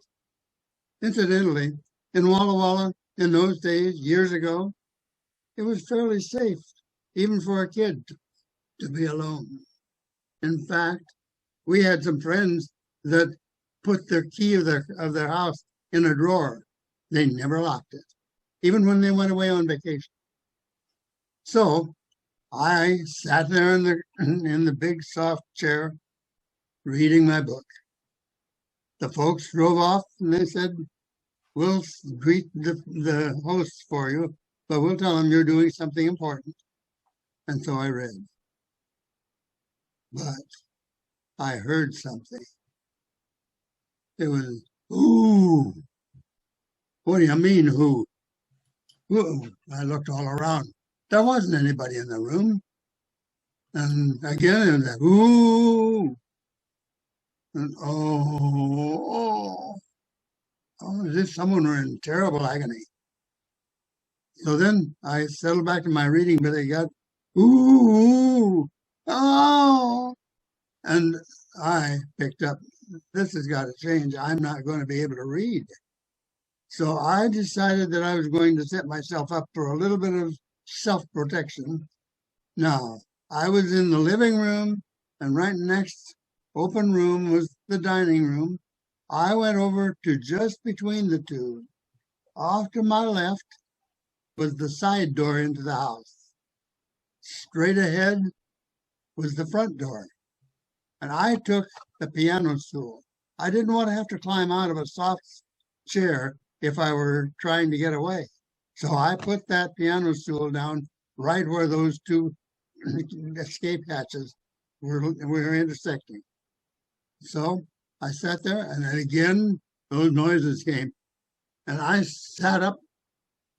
Incidentally, in Walla Walla, in those days, years ago, it was fairly safe, even for a kid, to be alone. In fact, we had some friends that put their key of their house in a drawer. They never locked it, even when they went away on vacation. So I sat there in the big soft chair, reading my book. The folks drove off and they said, "We'll greet the hosts for you, but we'll tell them you're doing something important." And so I read. But I heard something. It was, "Ooh." What do you mean, who? Ooh. I looked all around. There wasn't anybody in the room. And again, it was like, "Ooh." And as if someone were in terrible agony. So then I settled back to my reading, but I got, ooh, oh, and I picked up, this has got to change. I'm not going to be able to read. So I decided that I was going to set myself up for a little bit of self-protection. Now, I was in the living room, and right next open room was the dining room. I went over to just between the two. Off to my left was the side door into the house. Straight ahead was the front door. And I took the piano stool. I didn't want to have to climb out of a soft chair if I were trying to get away. So I put that piano stool down right where those two escape hatches were intersecting. So I sat there, and then again those noises came. And I sat up,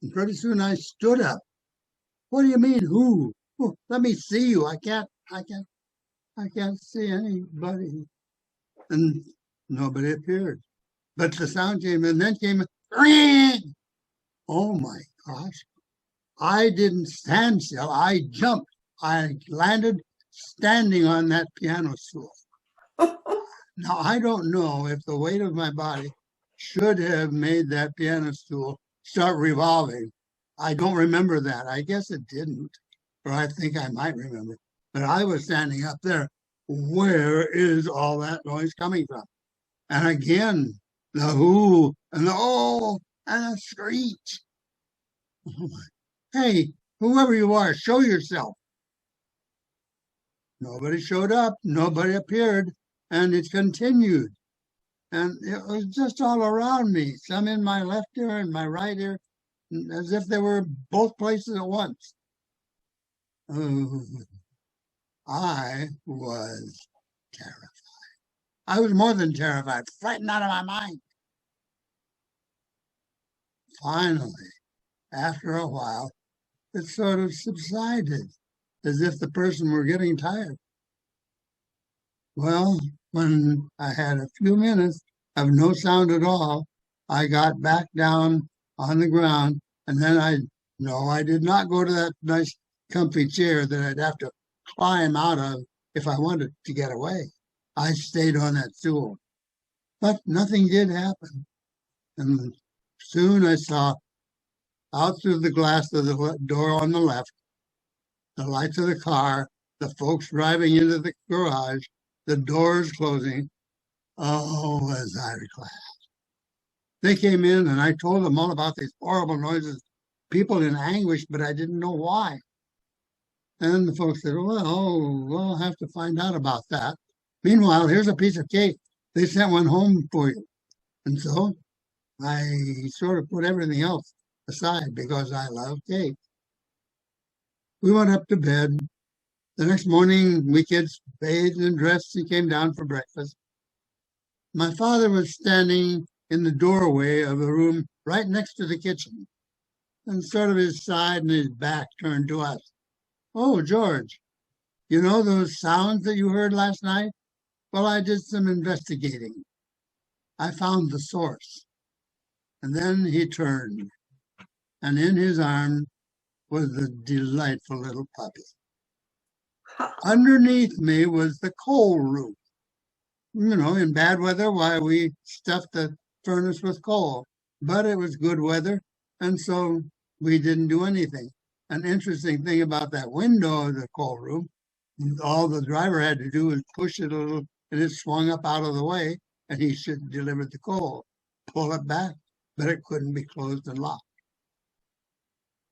and pretty soon I stood up. What do you mean, who? Oh, let me see you. I can't see anybody. And nobody appeared. But the sound came, and then came, ring! Oh my gosh. I didn't stand still. I jumped. I landed standing on that piano stool. Now, I don't know if the weight of my body should have made that piano stool start revolving. I don't remember that. I guess it didn't, or I think I might remember. But I was standing up there. Where is all that noise coming from? And again, the who and the oh and the screech. Hey, whoever you are, show yourself. Nobody showed up. Nobody appeared. And it continued. And it was just all around me, some in my left ear and my right ear, as if they were both places at once. Oh, I was terrified. I was more than terrified, frightened out of my mind. Finally, after a while, it sort of subsided, as if the person were getting tired. Well, when I had a few minutes of no sound at all, I got back down on the ground, and then I did not go to that nice comfy chair that I'd have to climb out of if I wanted to get away. I stayed on that stool. But nothing did happen. And soon I saw out through the glass of the door on the left, the lights of the car, the folks driving into the garage, the doors closing. Oh, was I glad. They came in, and I told them all about these horrible noises, people in anguish, but I didn't know why. And the folks said, well, we'll have to find out about that. Meanwhile, here's a piece of cake. They sent one home for you. And so I sort of put everything else aside because I love cake. We went up to bed. The next morning, we kids bathed and dressed and came down for breakfast. My father was standing in the doorway of the room right next to the kitchen, and sort of his side and his back turned to us. Oh, George, you know those sounds that you heard last night? Well, I did some investigating. I found the source. And then he turned, and in his arms was a delightful little puppy. Underneath me was the coal roof. In bad weather, why, we stuffed the furnace with coal. But it was good weather, and so we didn't do anything. An interesting thing about that window of the coal room, all the driver had to do was push it a little, and it swung up out of the way, and he should deliver the coal, pull it back, but it couldn't be closed and locked.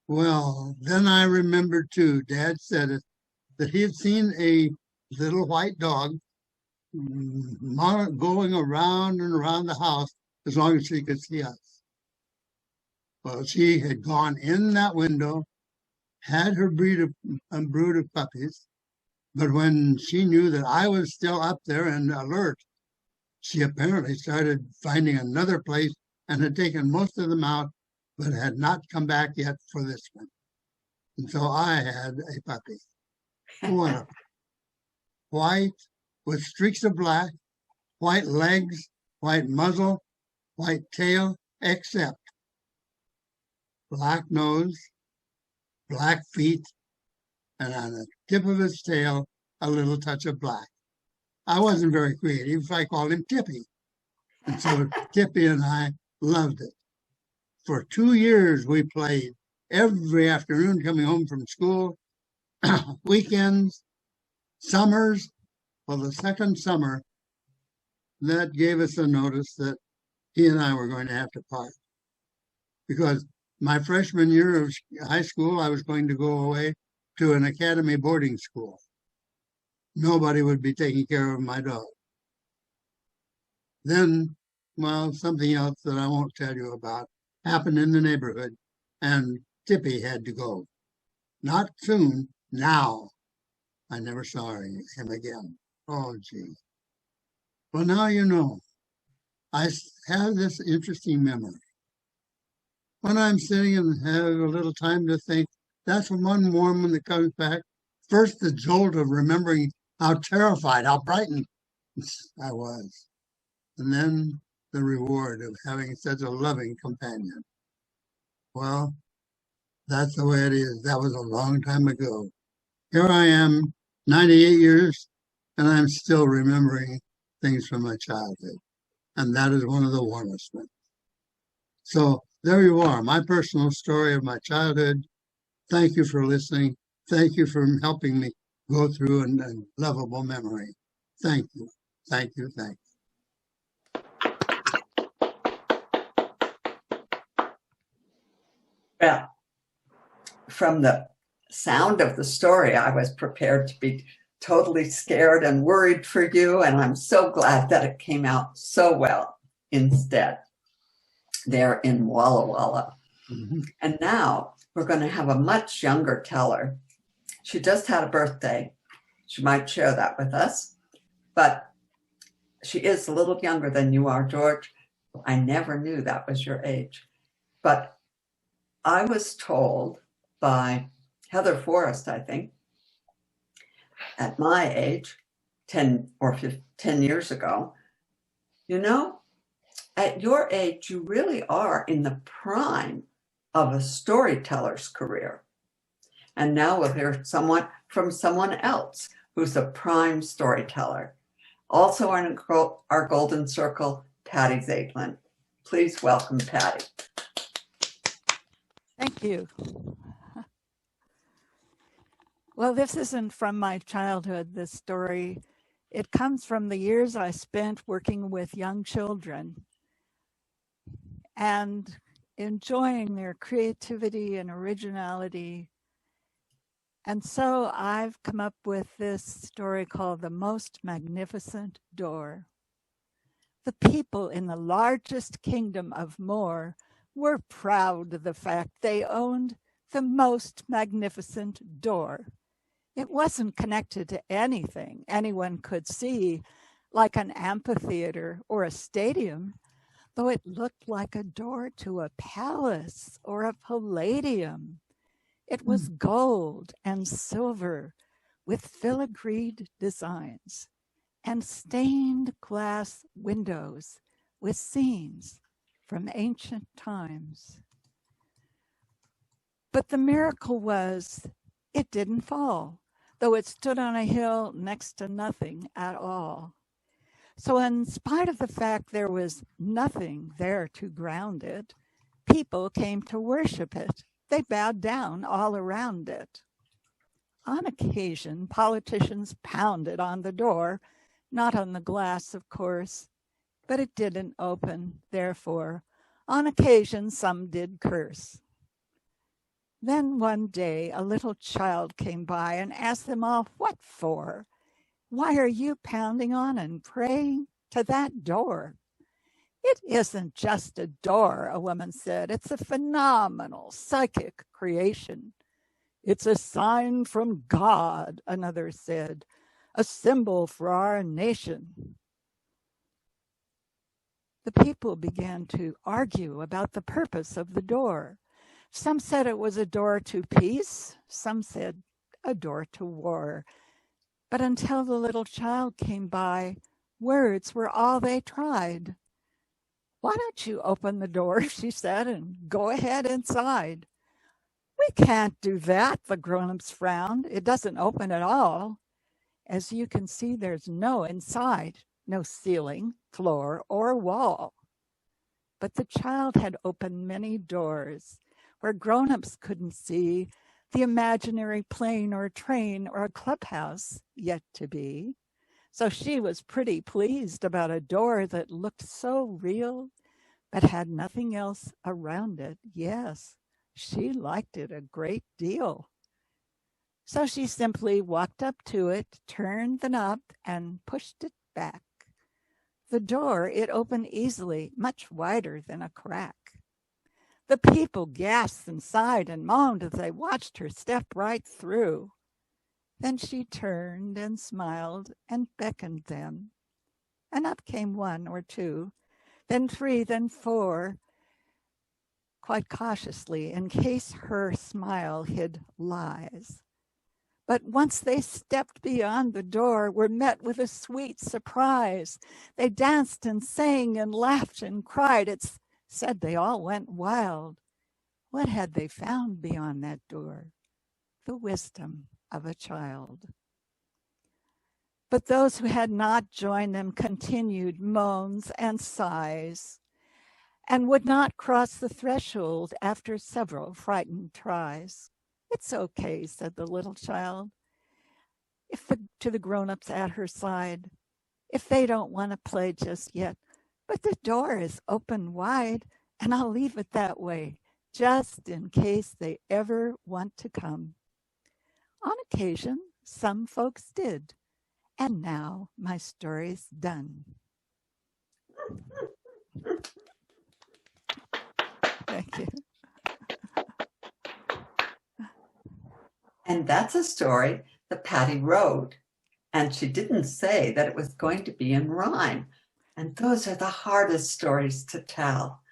Well, then I remembered too, Dad said it, that he had seen a little white dog going around and around the house as long as she could see us. Well, she had gone in that window, had her brood of puppies, but when she knew that I was still up there and alert, she apparently started finding another place and had taken most of them out, but had not come back yet for this one. And so I had a puppy. One, white with streaks of black, white legs, white muzzle, white tail, except black nose, black feet, and on the tip of its tail, a little touch of black. I wasn't very creative, so I called him Tippy. And so Tippy and I loved it. For 2 years, we played every afternoon coming home from school, weekends, summers. Well, the second summer, that gave us a notice that he and I were going to have to part. Because my freshman year of high school, I was going to go away to an academy boarding school. Nobody would be taking care of my dog. Then, well, something else that I won't tell you about happened in the neighborhood, and Tippy had to go. Not soon, now. I never saw him again. Oh, gee. Well, now you know. I have this interesting memory. When I'm sitting and have a little time to think, that's one morning that comes back. First, the jolt of remembering how terrified, how frightened I was. And then the reward of having such a loving companion. Well, that's the way it is. That was a long time ago. Here I am, 98 years, and I'm still remembering things from my childhood. And that is one of the warmest ones. So there you are, my personal story of my childhood. Thank you for listening. Thank you for helping me go through a lovable memory. Thank you. Thank you. Thank you. Well, from the sound of the story, I was prepared to be totally scared and worried for you, and I'm so glad that it came out so well instead there in Walla Walla. Mm-hmm. And now we're going to have a much younger teller. She just had a birthday. She might share that with us, but she is a little younger than you are, George. I never knew that was your age. But I was told by Heather Forrest, I think, at my age, 10 years ago, you know, at your age, you really are in the prime of a storyteller's career. And now we'll hear from someone else who's a prime storyteller. Also in our Golden Circle, Patty Zaidlin. Please welcome Patty. Thank you. Well, this isn't from my childhood, this story. It comes from the years I spent working with young children and enjoying their creativity and originality. And so I've come up with this story called The Most Magnificent Door. The people in the largest kingdom of Moor were proud of the fact they owned the most magnificent door. It wasn't connected to anything anyone could see, like an amphitheater or a stadium, though it looked like a door to a palace or a palladium. It was gold and silver with filigreed designs and stained glass windows with scenes from ancient times. But the miracle was it didn't fall, though it stood on a hill next to nothing at all. So in spite of the fact there was nothing there to ground it, people came to worship it. They bowed down all around it. On occasion, politicians pounded on the door, not on the glass, of course, but it didn't open. Therefore, on occasion, some did curse. Then one day, a little child came by and asked them all, "What for? Why are you pounding on and praying to that door?" "It isn't just a door," a woman said. "It's a phenomenal psychic creation." "It's a sign from God," another said, "a symbol for our nation." The people began to argue about the purpose of the door. Some said it was a door to peace. Some said a door to war. But until the little child came by, Words were all they tried. Why don't you open the door, she said, and go ahead inside. We can't do that, the grown-ups frowned. It doesn't open at all. As you can see, there's no inside, no ceiling, floor, or wall. But the child had opened many doors where grown-ups couldn't see the imaginary plane or train or a clubhouse yet to be. So she was pretty pleased about a door that looked so real, but had nothing else around it. Yes, she liked it a great deal. So she simply walked up to it, turned the knob, and pushed it back. The door, it opened easily, much wider than a crack. The people gasped and sighed and moaned as they watched her step right through. Then she turned and smiled and beckoned them. And up came one or two, then three, then four, quite cautiously, in case her smile hid lies. But once they stepped beyond the door, were met with a sweet surprise. They danced and sang and laughed and cried. It's said they all went wild. What had they found beyond that door? The wisdom of a child. But those who had not joined them continued moans and sighs, and would not cross the threshold after several frightened tries. It's okay, said the little child, to the grown-ups at her side, if they don't want to play just yet. But the door is open wide, and I'll leave it that way, just in case they ever want to come. On occasion, some folks did, and now my story's done. Thank you. And that's a story that Patty wrote. And she didn't say that it was going to be in rhyme. And those are the hardest stories to tell.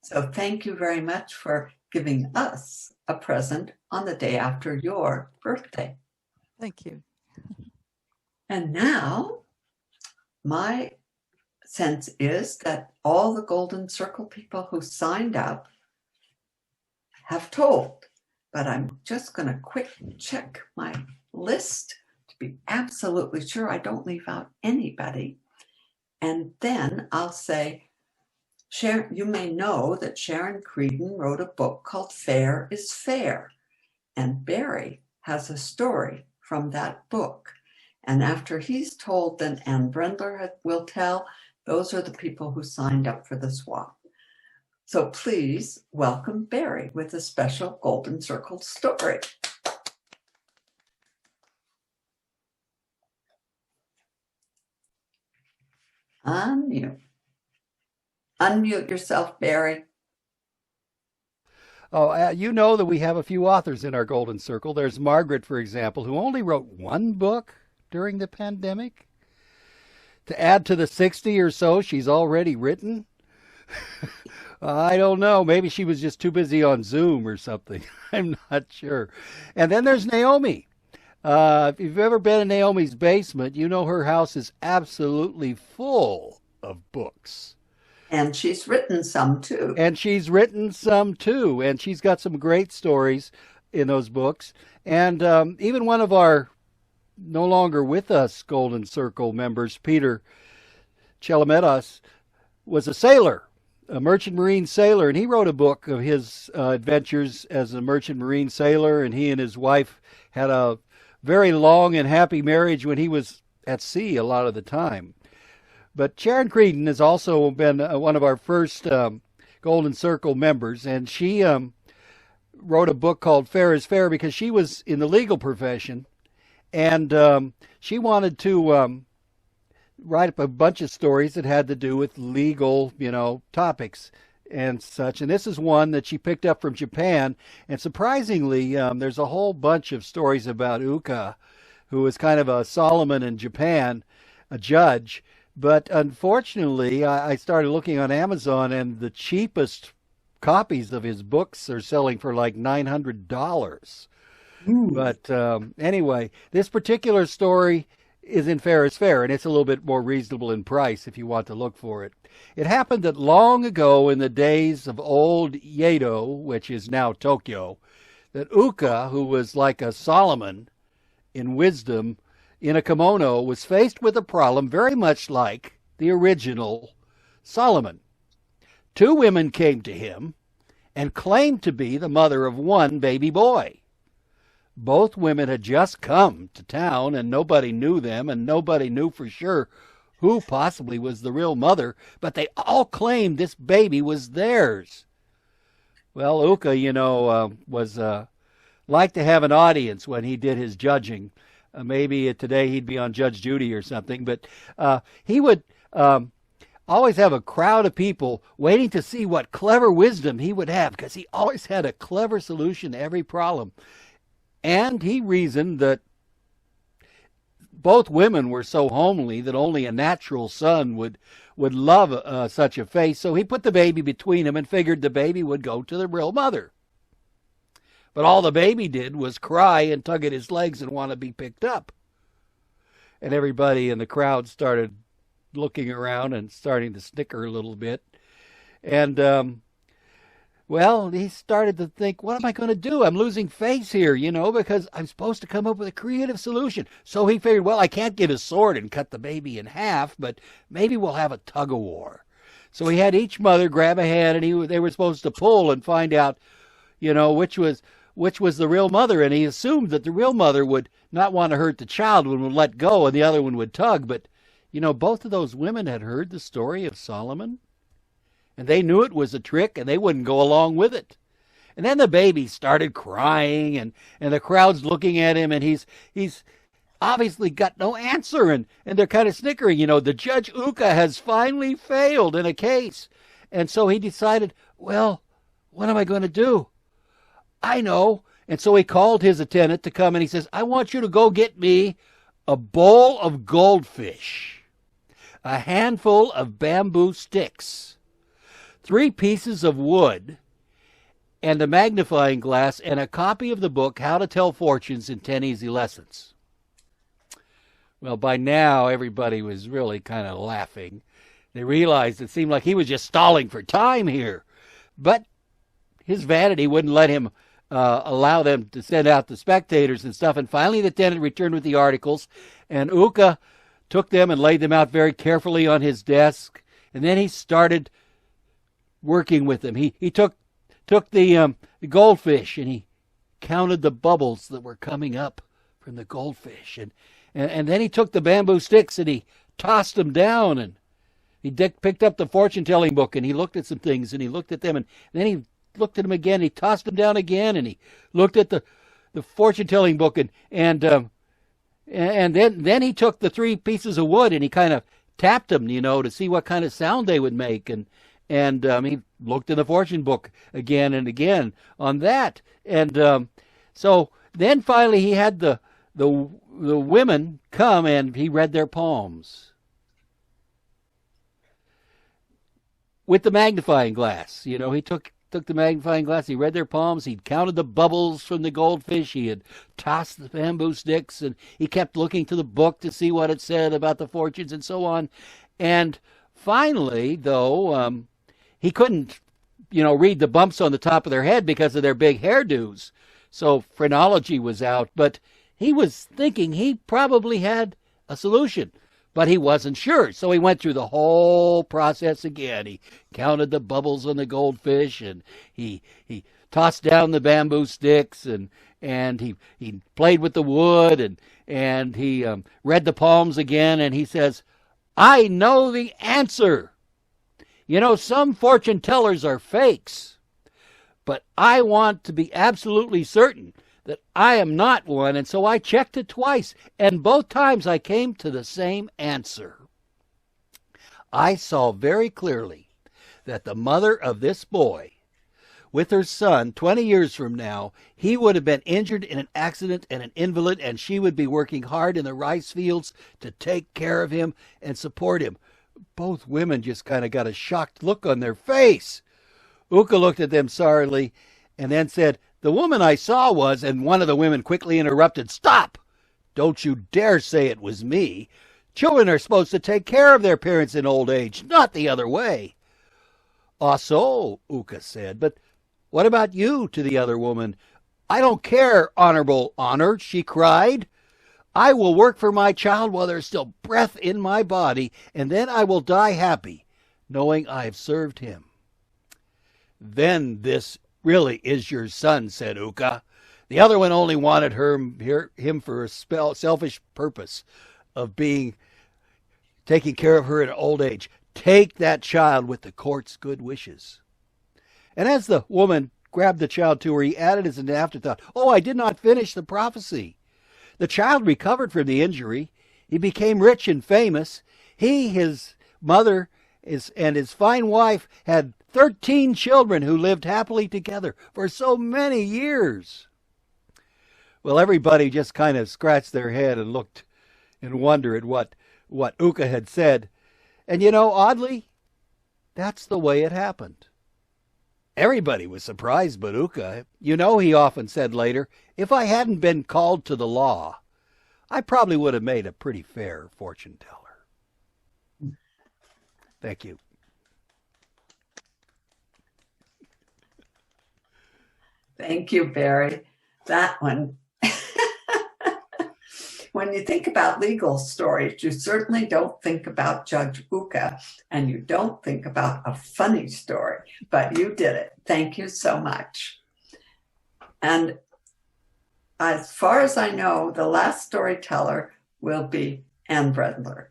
So thank you very much for giving us a present on the day after your birthday. Thank you. And now, my sense is that all the Golden Circle people who signed up have told. But I'm just going to quick check my list to be absolutely sure I don't leave out anybody. And then I'll say, Sharon, you may know that Sharon Creedon wrote a book called Fair is Fair. And Barry has a story from that book. And after he's told, then Ann Brendler will tell. Those are the people who signed up for the swap. So please welcome Barry with a special Golden Circle story. Unmute. Unmute yourself, Barry. Oh, you know that we have a few authors in our Golden Circle. There's Margaret, for example, who only wrote one book during the pandemic. To add to the 60 or so she's already written. I don't know. Maybe she was just too busy on Zoom or something. I'm not sure. And then there's Naomi. If you've ever been in Naomi's basement, you know her house is absolutely full of books. And she's written some too. And she's got some great stories in those books. And even one of our no longer with us Golden Circle members, Peter Chalametas, was a sailor, a merchant marine sailor, and he wrote a book of his adventures as a merchant marine sailor, and he and his wife had a very long and happy marriage when he was at sea a lot of the time. But Sharon Creedon has also been one of our first Golden Circle members, and she wrote a book called Fair is Fair because she was in the legal profession, and she wanted to write up a bunch of stories that had to do with legal, topics and such. And this is one that she picked up from Japan. And surprisingly, there's a whole bunch of stories about Uka, who was kind of a Solomon in Japan, a judge. But unfortunately, I started looking on Amazon, and the cheapest copies of his books are selling for like $900. But anyway, this particular story is in Fair is Fair, and it's a little bit more reasonable in price if you want to look for it. It happened that long ago in the days of old Yedo, which is now Tokyo, that Uka, who was like a Solomon in wisdom in a kimono, was faced with a problem very much like the original Solomon. Two women came to him and claimed to be the mother of one baby boy. Both women had just come to town, and nobody knew them, and nobody knew for sure who possibly was the real mother, but they all claimed this baby was theirs. Well, Uka, was liked to have an audience when he did his judging. Maybe today he'd be on Judge Judy or something, but he would always have a crowd of people waiting to see what clever wisdom he would have, because he always had a clever solution to every problem. And he reasoned that both women were so homely that only a natural son would love such a face. So he put the baby between them and figured the baby would go to the real mother. But all the baby did was cry and tug at his legs and want to be picked up. And everybody in the crowd started looking around and starting to snicker a little bit. And well, he started to think, what am I going to do? I'm losing face here, because I'm supposed to come up with a creative solution. So he figured, well, I can't get a sword and cut the baby in half, but maybe we'll have a tug-of-war. So he had each mother grab a hand, and they were supposed to pull and find out, which was the real mother. And he assumed that the real mother would not want to hurt the child and would let go, and the other one would tug. But, both of those women had heard the story of Solomon, and they knew it was a trick, and they wouldn't go along with it. And then the baby started crying, and the crowd's looking at him, and he's obviously got no answer, and they're kind of snickering. The Judge Uka has finally failed in a case. And so he decided, well, what am I going to do? I know. And so he called his attendant to come, and he says, I want you to go get me a bowl of goldfish, a handful of bamboo sticks, 3 pieces of wood, and a magnifying glass, and a copy of the book, How to Tell Fortunes in 10 Easy Lessons. Well, by now, everybody was really kind of laughing. They realized it seemed like he was just stalling for time here. But his vanity wouldn't let him allow them to send out the spectators and stuff. And finally, the attendant returned with the articles, and Uka took them and laid them out very carefully on his desk. And then he started working with them. He took the goldfish, and he counted the bubbles that were coming up from the goldfish, and then he took the bamboo sticks and he tossed them down, and he picked up the fortune-telling book, and he looked at some things, and he looked at them, and then he looked at them again. He tossed them down again, and he looked at the fortune-telling book, and then he took the 3 pieces of wood, and he kind of tapped them, to see what kind of sound they would make, and he looked in the fortune book again and again on that. And so then finally he had the women come, and he read their palms with the magnifying glass. He took the magnifying glass, he read their palms, he counted the bubbles from the goldfish, he had tossed the bamboo sticks, and he kept looking to the book to see what it said about the fortunes and so on. And finally, though, he couldn't, read the bumps on the top of their head because of their big hairdos. So phrenology was out, but he was thinking he probably had a solution, but he wasn't sure. So he went through the whole process again. He counted the bubbles on the goldfish, and he tossed down the bamboo sticks, and he played with the wood, and he read the palms again, and he says, I know the answer. Some fortune tellers are fakes, but I want to be absolutely certain that I am not one, and so I checked it twice, and both times I came to the same answer. I saw very clearly that the mother of this boy, with her son 20 years from now, he would have been injured in an accident and an invalid, and she would be working hard in the rice fields to take care of him and support him. Both women just kind of got a shocked look on their face. Uka looked at them sorrowfully and then said, the woman I saw was, and one of the women quickly interrupted, stop! Don't you dare say it was me. Children are supposed to take care of their parents in old age, not the other way. Ah, so, Uka said, but what about you? To the other woman. I don't care, Honorable Honor, she cried. I will work for my child while there's still breath in my body, and then I will die happy, knowing I have served him. Then this really is your son, said Uka. The other one only wanted him for a selfish purpose of taking care of her in old age. Take that child with the court's good wishes. And as the woman grabbed the child to her, he added as an afterthought, oh, I did not finish the prophecy. The child recovered from the injury. He became rich and famous. He, his mother, and his fine wife had 13 children who lived happily together for so many years. Well, everybody just kind of scratched their head and looked in wonder at what Uka had said. And oddly, that's the way it happened. Everybody was surprised but Uka. He often said later, if I hadn't been called to the law, I probably would have made a pretty fair fortune teller. Thank you. Thank you, Barry. That one. When you think about legal stories, you certainly don't think about Judge Uka, and you don't think about a funny story, but you did it. Thank you so much. And as far as I know, the last storyteller will be Ann Bredler.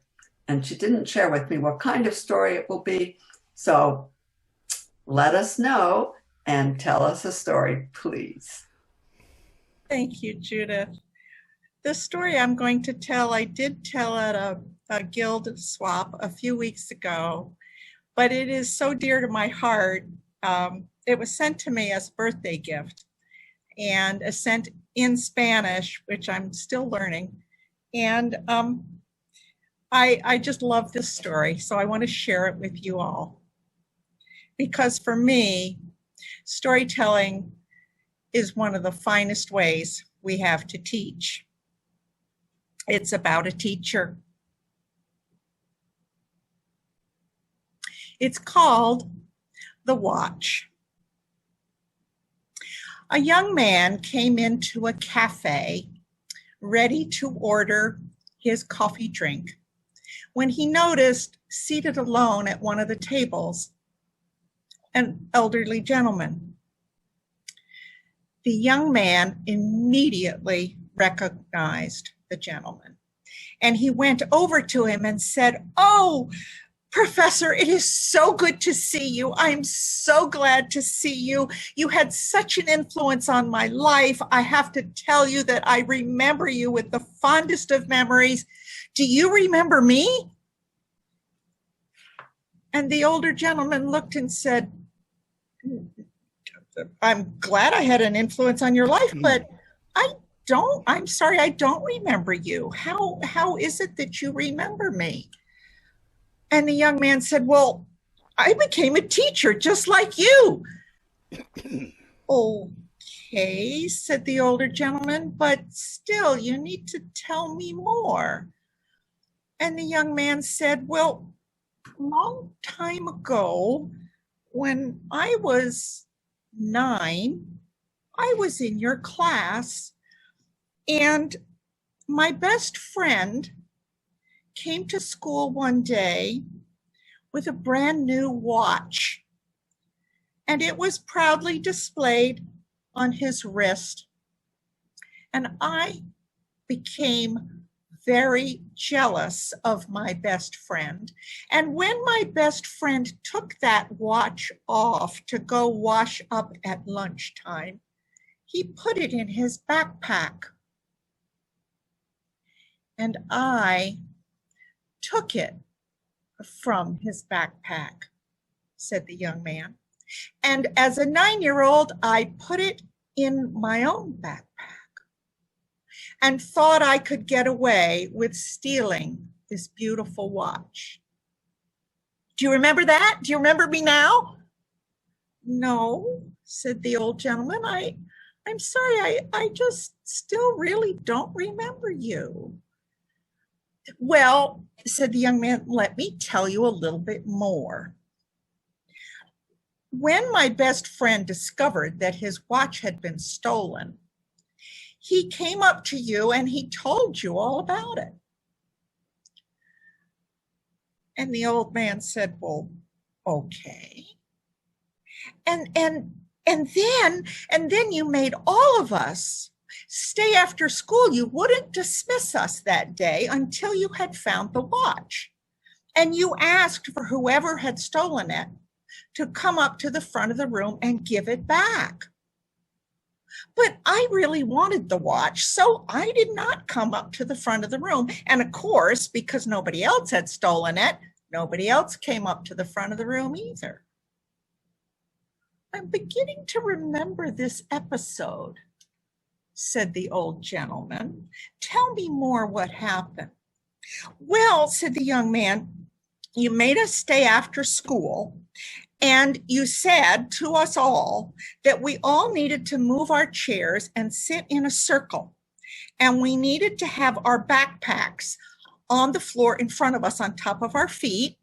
And she didn't share with me what kind of story it will be. So let us know and tell us a story, please. Thank you, Judith. The story I'm going to tell, I did tell at a guild swap a few weeks ago, but it is so dear to my heart. It was sent to me as a birthday gift and sent in Spanish, which I'm still learning. And I just love this story, so I want to share it with you all. Because for me, storytelling is one of the finest ways we have to teach. It's about a teacher. It's called The Watch. A young man came into a cafe ready to order his coffee drink when he noticed, seated alone at one of the tables, an elderly gentleman. The young man immediately recognized the gentleman, and he went over to him and said, "Oh, Professor, it is so good to see you. I'm so glad to see you. You had such an influence on my life. I have to tell you that I remember you with the fondest of memories. Do you remember me?" And the older gentleman looked and said, "I'm glad I had an influence on your life, but I'm sorry, I don't remember you. How is it that you remember me?" And the young man said, "Well, I became a teacher just like you." "Okay," said the older gentleman, "but still, you need to tell me more." And the young man said, "Well, a long time ago, when I was 9, I was in your class, and my best friend came to school one day with a brand new watch, and it was proudly displayed on his wrist. And I became very jealous of my best friend. And when my best friend took that watch off to go wash up at lunchtime, he put it in his backpack. And I took it from his backpack," said the young man. "And as a 9-year-old, I put it in my own backpack and thought I could get away with stealing this beautiful watch. Do you remember that? Do you remember me now?" "No," said the old gentleman. I'm sorry, I just still really don't remember you. Well, said the young man, let me tell you a little bit more. When my best friend discovered that his watch had been stolen, he came up to you and he told you all about it. And the old man said, well, okay. And then you made all of us stay after school. You wouldn't dismiss us that day until you had found the watch. And you asked for whoever had stolen it to come up to the front of the room and give it back. But I really wanted the watch, so I did not come up to the front of the room. And of course, because nobody else had stolen it, nobody else came up to the front of the room either. I'm beginning to remember this episode, said the old gentleman. Tell me more what happened. Well, said the young man, you made us stay after school, and you said to us all that we all needed to move our chairs and sit in a circle, and we needed to have our backpacks on the floor in front of us on top of our feet,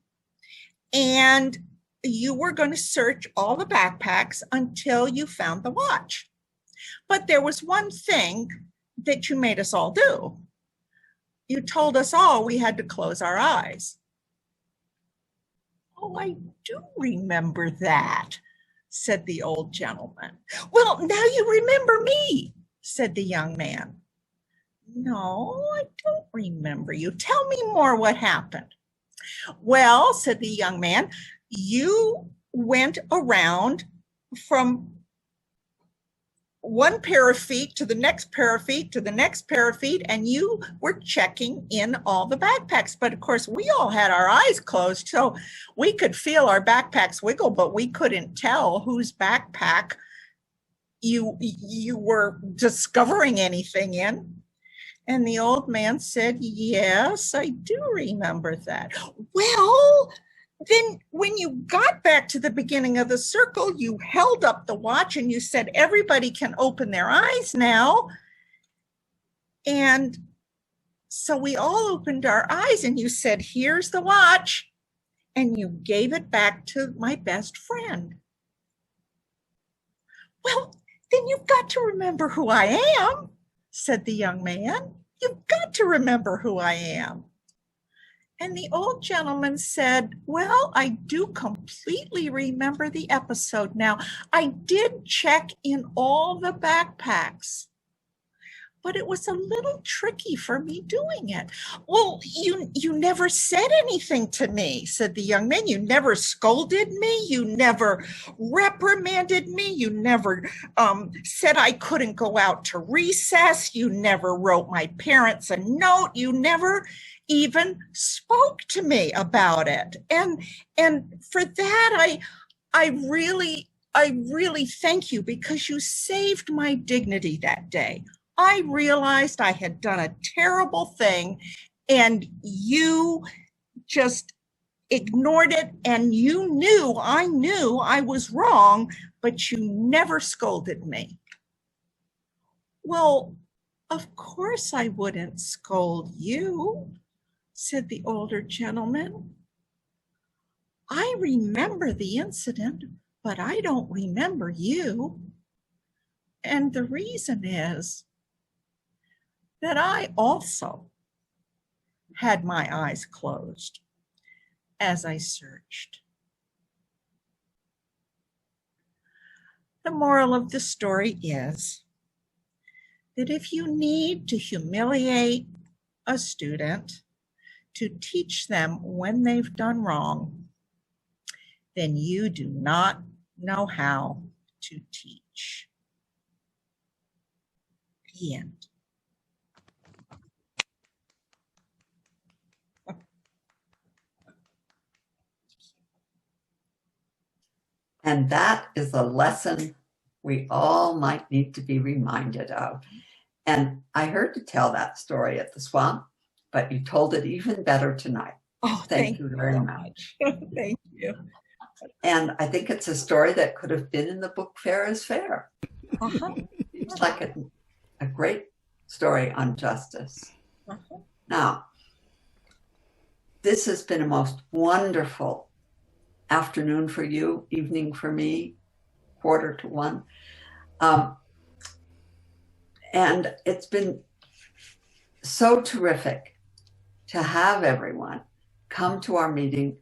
and you were going to search all the backpacks until you found the watch. But there was one thing that you made us all do. You told us all we had to close our eyes. Oh, I do remember that, said the old gentleman. Well, now you remember me, said the young man. No, I don't remember you. Tell me more what happened. Well, said the young man, you went around from one pair of feet to the next pair of feet to the next pair of feet, and you were checking in all the backpacks. But of course, we all had our eyes closed, so we could feel our backpacks wiggle, but we couldn't tell whose backpack you were discovering anything in. And the old man said, yes, I do remember that. Well, then when you got back to the beginning of the circle, you held up the watch and you said, everybody can open their eyes now. And so we all opened our eyes and you said, here's the watch. And you gave it back to my best friend. Well, then you've got to remember who I am, said the young man. You've got to remember who I am. And the old gentleman said, well, I do completely remember the episode now. I did check in all the backpacks, but it was a little tricky for me doing it. Well, you never said anything to me, said the young man. You never scolded me. You never reprimanded me. You never said I couldn't go out to recess. You never wrote my parents a note. You never even spoke to me about it. And for that, I really thank you, because you saved my dignity that day. I realized I had done a terrible thing and you just ignored it, and you knew I was wrong, but you never scolded me. Well, of course I wouldn't scold you, said the older gentleman. I remember the incident, but I don't remember you. And the reason is that I also had my eyes closed as I searched. The moral of the story is that if you need to humiliate a student to teach them when they've done wrong, then you do not know how to teach. The end. And that is a lesson we all might need to be reminded of. And I heard you tell that story at the swamp, but you told it even better tonight. Oh, thank you very much. Thank you. And I think it's a story that could have been in the book Fair is Fair. Uh-huh. Seems like a great story on justice. Now, this has been a most wonderful afternoon for you, evening for me, 1:45. And it's been so terrific to have everyone come to our meeting,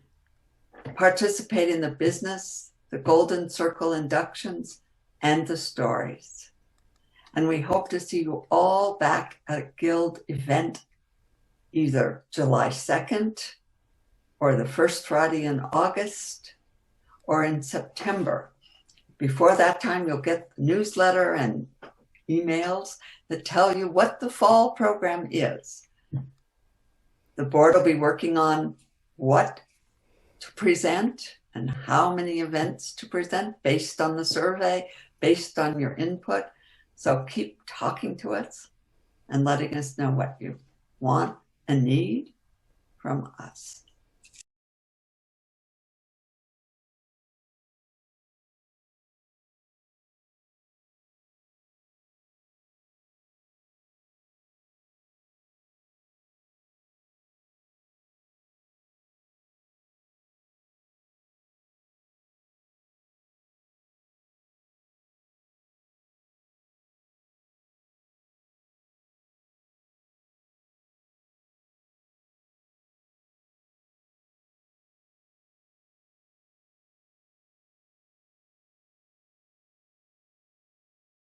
participate in the business, the Golden Circle inductions, and the stories. And we hope to see you all back at a Guild event, either July 2nd or the first Friday in August or in September. Before that time, you'll get the newsletter and emails that tell you what the fall program is. The board will be working on what to present and how many events to present based on the survey, based on your input. So keep talking to us and letting us know what you want and need from us.